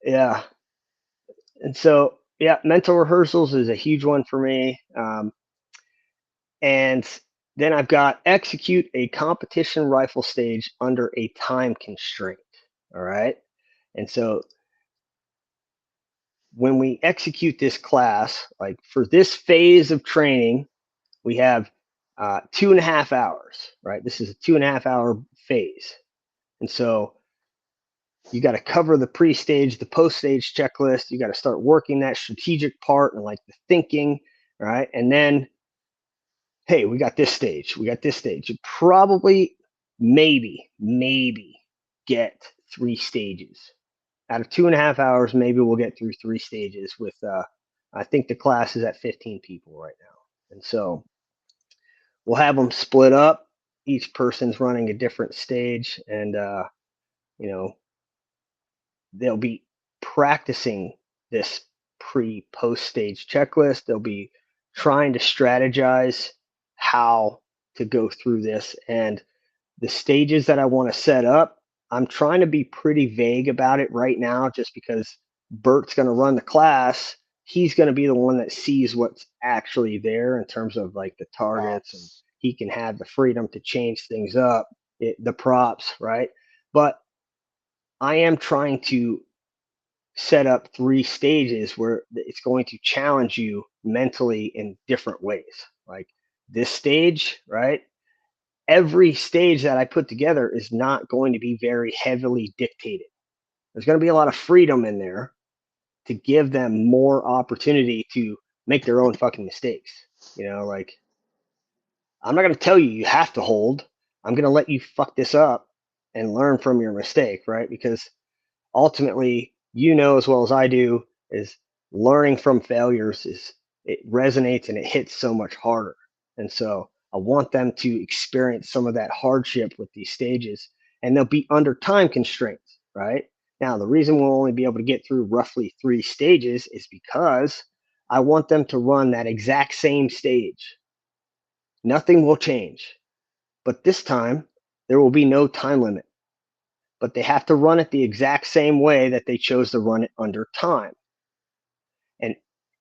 yeah, and so yeah, mental rehearsals is a huge one for me. And then I've got execute a competition rifle stage under a time constraint. All right. And so when we execute this class, like for this phase of training, we have 2.5 hours, right? This is a 2.5 hour phase. And so you got to cover the pre-stage, the post-stage checklist. You got to start working that strategic part and like the thinking, right? And then hey, we got this stage. We got this stage. You probably, maybe get 3 stages. Out of 2.5 hours, maybe we'll get through 3 stages with, I think the class is at 15 people right now. And so we'll have them split up. Each person's running a different stage and, you know, they'll be practicing this post stage checklist. They'll be trying to strategize how to go through this. And the stages that I want to set up, I'm trying to be pretty vague about it right now just because Bert's going to run the class. He's going to be the one that sees what's actually there in terms of like the targets, and Props. he can have the freedom to change things up, the props, right? But I am trying to set up 3 stages where it's going to challenge you mentally in different ways. Like this stage, right? Every stage that I put together is not going to be very heavily dictated. There's going to be a lot of freedom in there to give them more opportunity to make their own fucking mistakes. You know, like I'm not going to tell you you have to hold. I'm going to let you fuck this up and learn from your mistake, right? Because ultimately, you know as well as I do, is learning from failures is it resonates and it hits so much harder. And so I want them to experience some of that hardship with these stages, and they'll be under time constraints, right? Now, the reason we'll only be able to get through roughly 3 stages is because I want them to run that exact same stage. Nothing will change, but this time there will be no time limit, but they have to run it the exact same way that they chose to run it under time. And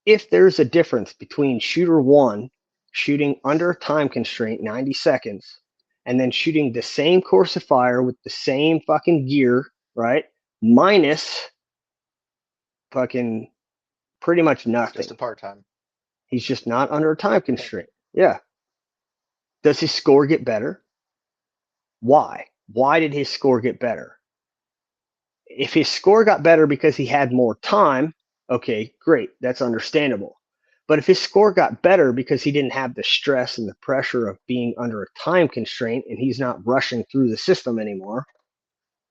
if there's a difference between shooter one shooting under a time constraint, 90 seconds, and then shooting the same course of fire with the same fucking gear, right? Minus fucking pretty much Just a nothing. part time. He's just not under a time Yeah. constraint. Yeah. Does his score get better? Why? Why did his score get better? If his score got better because he had more time, okay, great. That's understandable. But if his score got better because he didn't have the stress and the pressure of being under a time constraint and he's not rushing through the system anymore,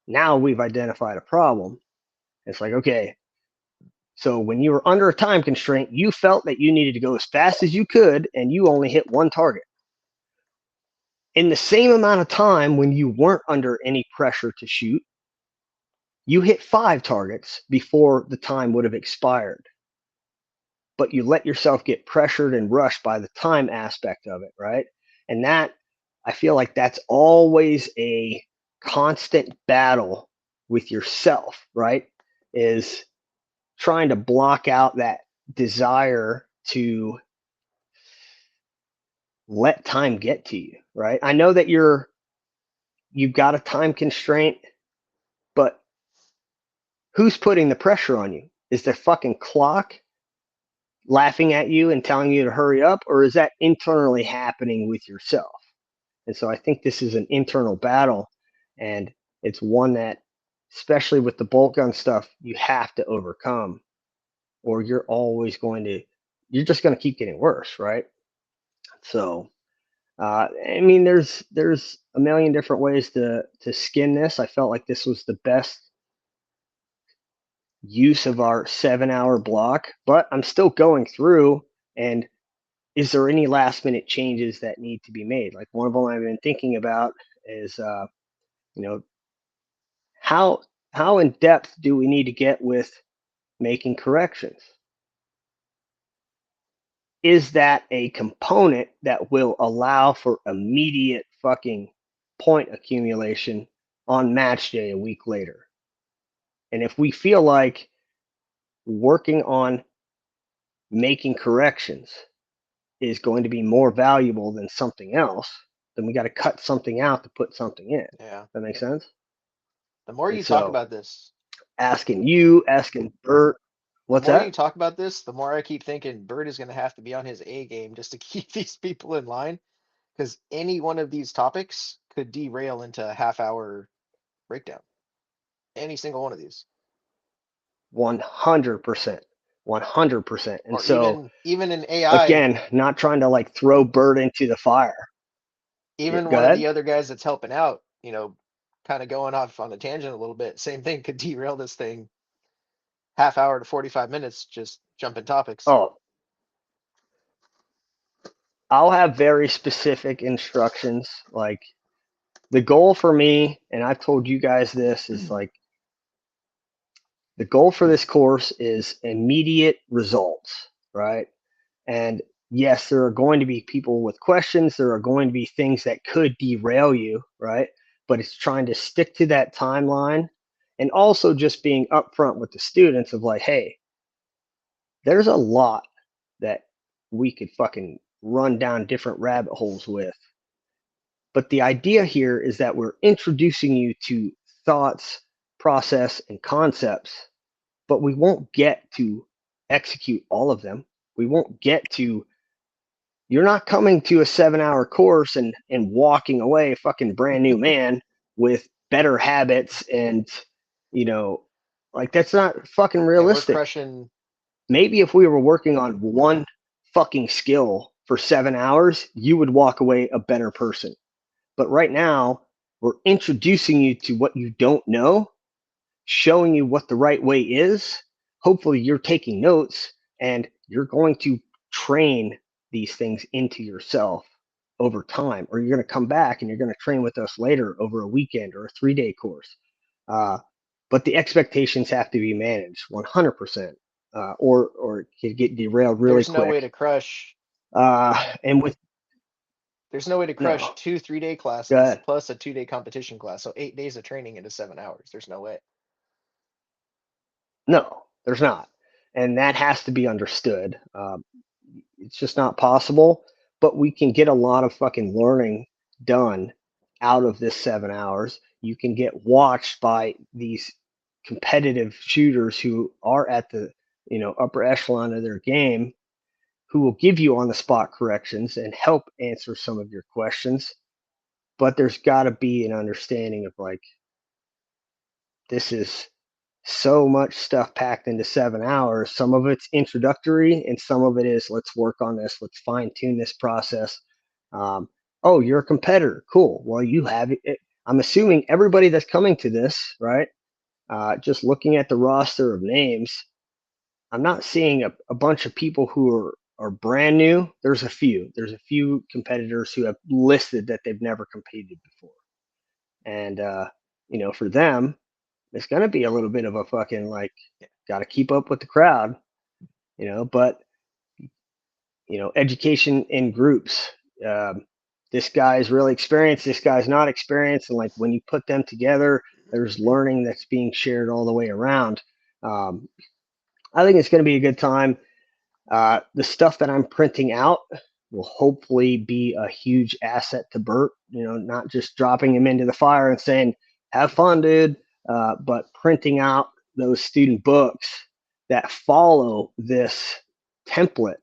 now we've identified a problem. It's like, okay, so when you were under a time constraint, you felt that you needed to go as fast as you could and you only hit one target. In the same amount of time when you weren't under any pressure to shoot, you hit 5 targets before the time would have expired, but you let yourself get pressured and rushed by the time aspect of it, right? And that, I feel like that's always a constant battle with yourself, right? Is trying to block out that desire to let time get to you, right? I know that you've got a time constraint, but who's putting the pressure on you? Is the fucking clock laughing at you and telling you to hurry up, or is that internally happening with yourself? And so I think this is an internal battle, and it's one that, especially with the bolt gun stuff, you have to overcome, or you're just going to keep getting worse, right? So, I mean, there's a million different ways to skin this. I felt like this was the best use of our 7-hour block, but I'm still going through, and is there any last minute changes that need to be made? Like, one of them I've been thinking about is, you know, how in depth do we need to get with making corrections? Is that a component that will allow for immediate fucking point accumulation on match day a week later? And if we feel like working on making corrections is going to be more valuable than something else, then we got to cut something out to put something in. Yeah. That makes sense? The more And you talk so about this, asking Bert, the what's more you that? talk about this, the more I keep thinking Bird is going to have to be on his A game just to keep these people in line, because any one of these topics could derail into a half-hour breakdown. Any single one of these, 100%. 100%. And or so, even in AI, again, not trying to like throw Bert into the fire. Yeah, even go one of the ahead. other guys that's helping out, kind of going off on a tangent a little bit. Same thing could derail this thing half hour to 45 minutes, just jumping topics. Oh, I'll have very specific instructions. Like, the goal for me, and I've told you guys this, is like, the goal for this course is immediate results, right? And yes, there are going to be people with questions. There are going to be things that could derail you, right? But it's trying to stick to that timeline, and also just being upfront with the students of like, hey, there's a lot that we could fucking run down different rabbit holes with. But the idea here is that we're introducing you to thoughts, process, and concepts, but we won't get to execute all of them. We won't get to, you're not coming to a 7-hour course and walking away a fucking brand new man with better habits and, you know, like, that's not fucking And we're realistic. crushing. Maybe if we were working on one fucking skill for 7 hours, you would walk away a better person. But right now, we're introducing you to what you don't know, showing you what the right way is. Hopefully, you're taking notes and you're going to train these things into yourself over time, or you're going to come back and you're going to train with us later over a weekend or a 3-day course. But the expectations have to be managed 100%, or it could get derailed really There's no way quick. to crush. And with There's no way to crush no, two 3-day go classes ahead. plus a 2-day competition class. So 8 days of training into 7 hours. There's no way. No, there's not, and that has to be understood. It's just not possible. But we can get a lot of fucking learning done out of this 7 hours. You can get watched by these competitive shooters who are at the upper echelon of their game, who will give you on the spot corrections and help answer some of your questions. But there's got to be an understanding of like, this is so much stuff packed into 7 hours. Some of it's introductory, and some of it is, let's work on this, let's fine tune this process. Oh, you're a competitor, cool. Well, you have it. I'm assuming everybody that's coming to this, right? Just looking at the roster of names, I'm not seeing a bunch of people who are brand new. There's a few. There's a few competitors who have listed that they've never competed before, and for them, it's going to be a little bit of a fucking like, got to keep up with the crowd, but education in groups. This guy's really experienced, this guy's not experienced, and like, when you put them together, there's learning that's being shared all the way around. I think it's going to be a good time. The stuff that I'm printing out will hopefully be a huge asset to Bert. Not just dropping him into the fire and saying, "Have fun, dude," but printing out those student books that follow this template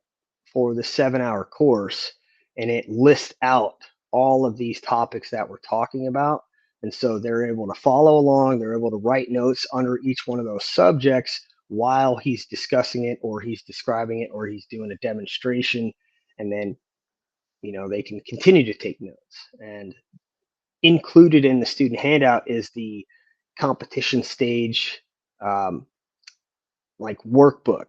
for the 7-hour course, and it lists out all of these topics that we're talking about. And so they're able to follow along. They're able to write notes under each one of those subjects while he's discussing it or he's describing it or he's doing a demonstration. And then, they can continue to take notes. And included in the student handout is the competition stage, um, like workbook.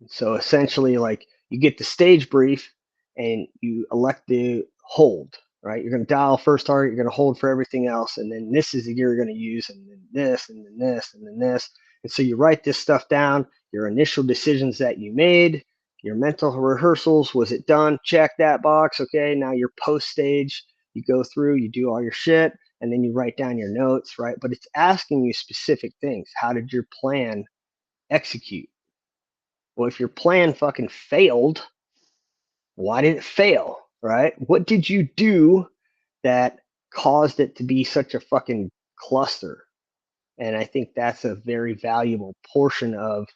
So essentially, like, you get the stage brief and you elect to hold, right? You're going to dial first target, you're going to hold for everything else, and then this is the gear you're going to use, and then this, and then this, and then this. And so you write this stuff down, your initial decisions that you made, your mental rehearsals. Was it done? Check that box. Okay, now your post stage, you go through, you do all your shit, and then you write down your notes, right? But it's asking you specific things. How did your plan execute? Well, if your plan fucking failed, why did it fail? Right? What did you do that caused it to be such a fucking cluster? And I think that's a very valuable portion of,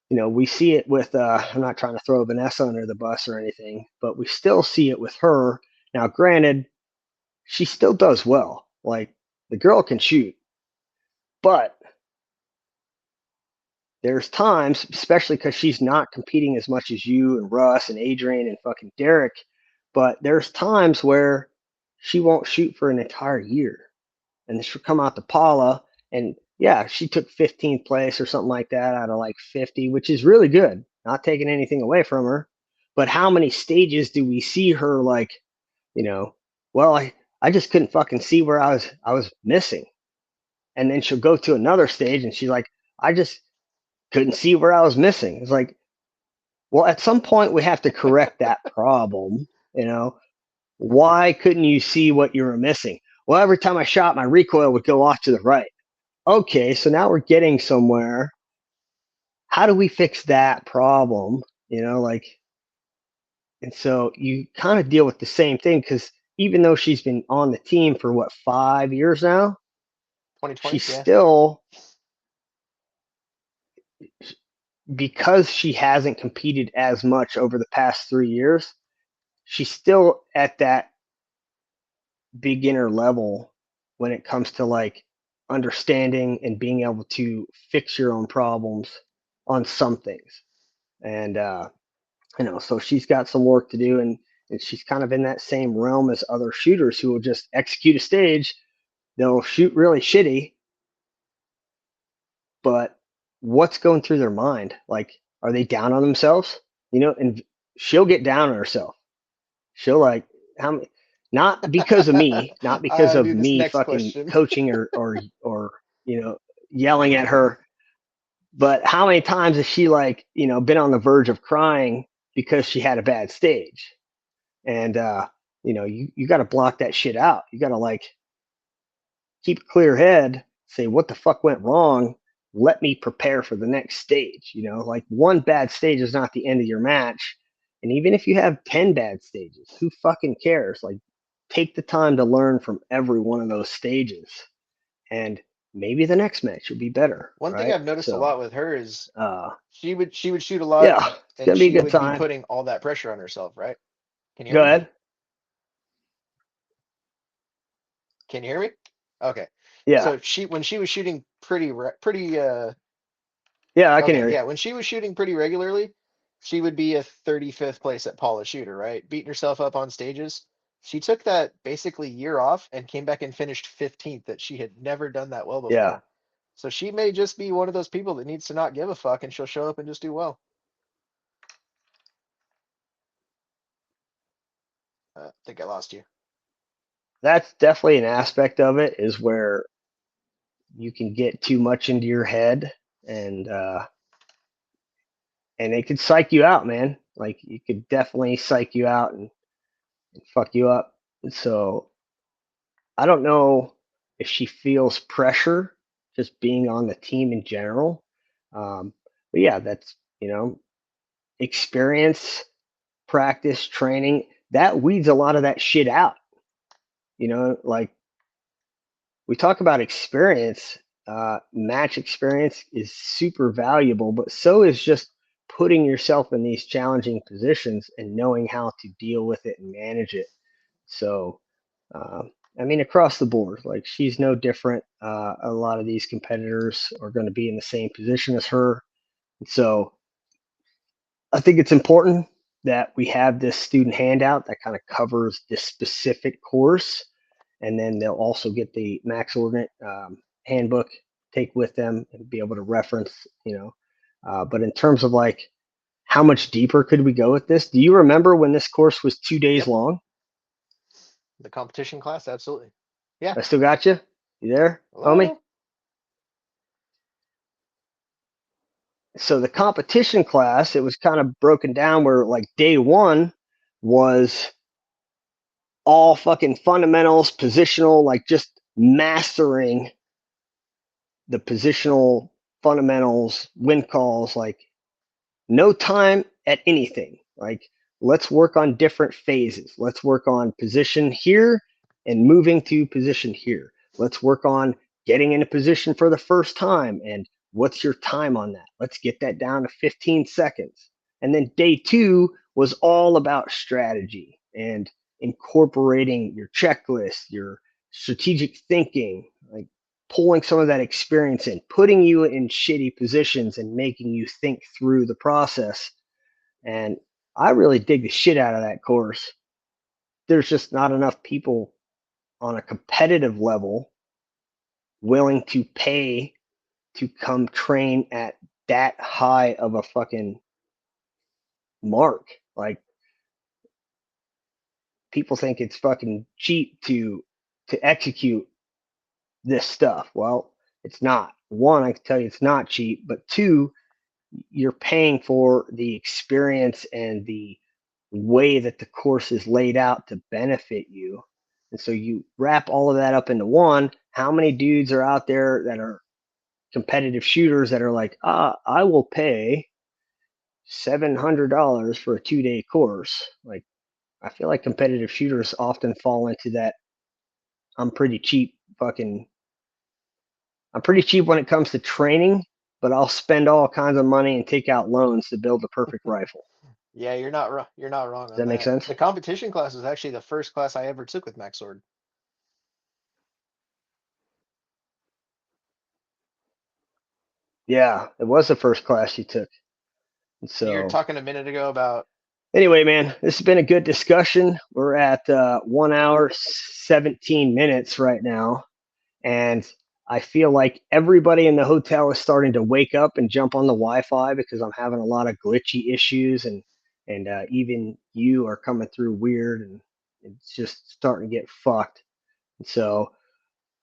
we see it with, I'm not trying to throw Vanessa under the bus or anything, but we still see it with her. Now, granted, she still does well. Like, the girl can shoot, but there's times, especially because she's not competing as much as you and Russ and Adrian and fucking Derek, but there's times where she won't shoot for an entire year. And then she'll come out to Paula, and yeah, she took 15th place or something like that out of like 50, which is really good. Not taking anything away from her. But how many stages do we see her like, you know, well, I just couldn't fucking see where I was missing. And then she'll go to another stage and she's like, I just couldn't see where I was missing. It's like, well, at some point we have to correct that problem. You know, why couldn't you see what you were missing? Well, every time I shot, my recoil would go off to the right. Okay, so now we're getting somewhere. How do we fix that problem? Like, and so you kind of deal with the same thing because even though she's been on the team for what, 5 years now, 2020, she's yeah. still, because she hasn't competed as much over the past 3 years, she's still at that beginner level when it comes to like understanding and being able to fix your own problems on some things. And so she's got some work to do, and she's kind of in that same realm as other shooters who will just execute a stage. They'll shoot really shitty, but what's going through their mind? Like, are they down on themselves? And she'll get down on herself. She'll like, how many, not because of me, not because I of knew this me next fucking question. coaching or yelling at her, but how many times has she like, been on the verge of crying because she had a bad stage? And you got to block that shit out. You got to like keep a clear head, say what the fuck went wrong, let me prepare for the next stage. Like, one bad stage is not the end of your match. And even if you have 10 bad stages, who fucking cares? Like, take the time to learn from every one of those stages, and maybe the next match will be better, One thing right? I've noticed a So lot with her is uh she would shoot a lot yeah, it's and gonna be a she good would be time. putting all that pressure on herself, right? Can you hear Go me? ahead. Can you hear me? Okay. Yeah. So when she was shooting pretty Yeah, I can okay, hear you. yeah, when she was shooting pretty regularly, she would be a 35th place at Paula shooter, right? Beating herself up on stages. She took that basically year off and came back and finished 15th, that she had never done that well Yeah. before. So she may just be one of those people that needs to not give a fuck and she'll show up and just do well. I think I lost you. That's definitely an aspect of it, is where you can get too much into your head, and it could psych you out, man. Like, you could definitely psych you out and fuck you up. And so I don't know if she feels pressure just being on the team in general. Um, But yeah, that's, experience, practice, training, that weeds a lot of that shit out. Like we talk about experience, match experience is super valuable, but so is just putting yourself in these challenging positions and knowing how to deal with it and manage it. So, uh, I mean, across the board, like she's no different. A lot of these competitors are going to be in the same position as her. So I think it's important that we have this student handout that kind of covers this specific course, and then they'll also get the Max Ordinate handbook, take with them and be able to reference. But in terms of like how much deeper could we go with this? Do you remember when this course was 2 days Yep. long? The competition class, absolutely. Yeah. I still got you. You there, homie? Hello. So the competition class, it was kind of broken down where like day one was all fucking fundamentals, positional, like just mastering the positional fundamentals, wind calls, like no time at anything. Like, let's work on different phases. Let's work on position here and moving to position here. Let's work on getting in a position for the first time and what's your time on that? Let's get that down to 15 seconds. And then day two was all about strategy and incorporating your checklist, your strategic thinking, like pulling some of that experience in, putting you in shitty positions and making you think through the process. And I really dig the shit out of that course. There's just not enough people on a competitive level willing to pay to come train at that high of a fucking mark. Like people think it's fucking cheap to execute this stuff. Well, it's not. One, I can tell you it's not cheap, but two, you're paying for the experience and the way that the course is laid out to benefit you. And so you wrap all of that up into one. How many dudes are out there that are competitive shooters that are like, I will pay $700 for a 2 day course? Like, I feel like competitive shooters often fall into that. I'm pretty cheap fucking, I'm pretty cheap when it comes to training, but I'll spend all kinds of money and take out loans to build the perfect rifle. Yeah, you're not wrong. You're not wrong Does on that make that. sense? The competition class was actually the first class I ever took with Max Sword. Yeah, it was the first class you took. And You were so, talking a minute ago about anyway, man, this has been a good discussion. We're at 1 hour, 17 minutes right now. And I feel like everybody in the hotel is starting to wake up and jump on the Wi-Fi because I'm having a lot of glitchy issues, and even you are coming through weird, and it's just starting to get fucked. So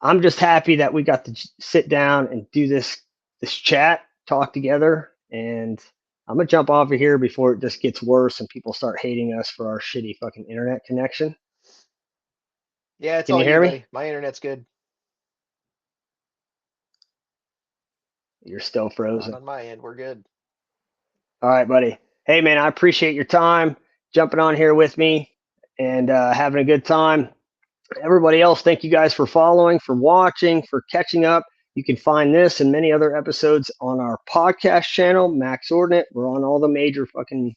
I'm just happy that we got to sit down and do this chat, talk together, and I'm gonna jump off of here before it just gets worse and people start hating us for our shitty fucking internet connection. yeah, it's Can all you you, hear me? buddy. My internet's good. You're still Not frozen. on my end. We're good. All right, buddy. Hey, man, I appreciate your time jumping on here with me and having a good time. Everybody else, thank you guys for following, for watching, for catching up. You can find this and many other episodes on our podcast channel, Max Ordinate. We're on all the major fucking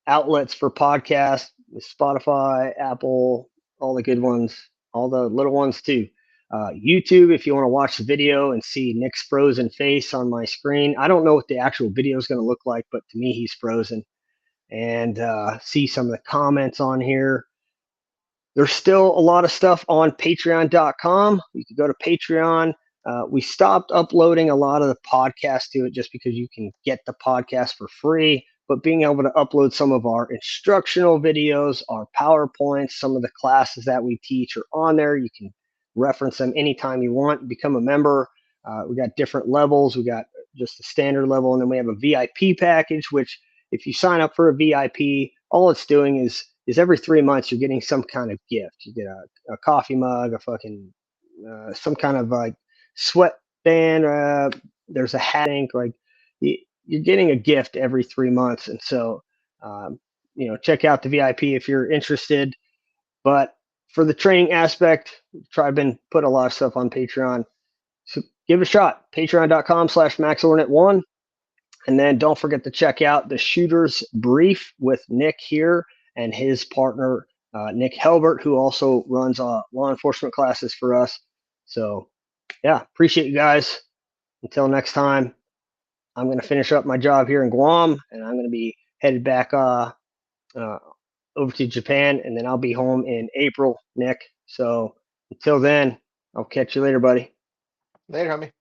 outlets for podcasts, Spotify, Apple, all the good ones, all the little ones too. YouTube, if you want to watch the video and see Nick's frozen face on my screen. I don't know what the actual video is going to look like, but to me, he's frozen. And see some of the comments on here. There's still a lot of stuff on patreon.com. You can go to Patreon. We stopped uploading a lot of the podcasts to it just because you can get the podcast for free. But being able to upload some of our instructional videos, our PowerPoints, some of the classes that we teach are on there. You can reference them anytime you want. Become a member. We got different levels. We got just the standard level, and then we have a VIP package, which if you sign up for a VIP, all it's doing is every 3 months you're getting some kind of gift. You get a coffee mug, a fucking some kind of like sweatband. There's a hat, like you're getting a gift every 3 months. And so, check out the VIP if you're interested. But for the training aspect, I've been put a lot of stuff on Patreon. So give it a shot. Patreon.com/MaxOrdinate1. And then don't forget to check out the Shooter's Brief with Nick here and his partner, Nick Helbert, who also runs law enforcement classes for us. So, yeah, appreciate you guys. Until next time, I'm going to finish up my job here in Guam, and I'm going to be headed back over to Japan, and then I'll be home in April, Nick. So until then, I'll catch you later, buddy. Later, homie.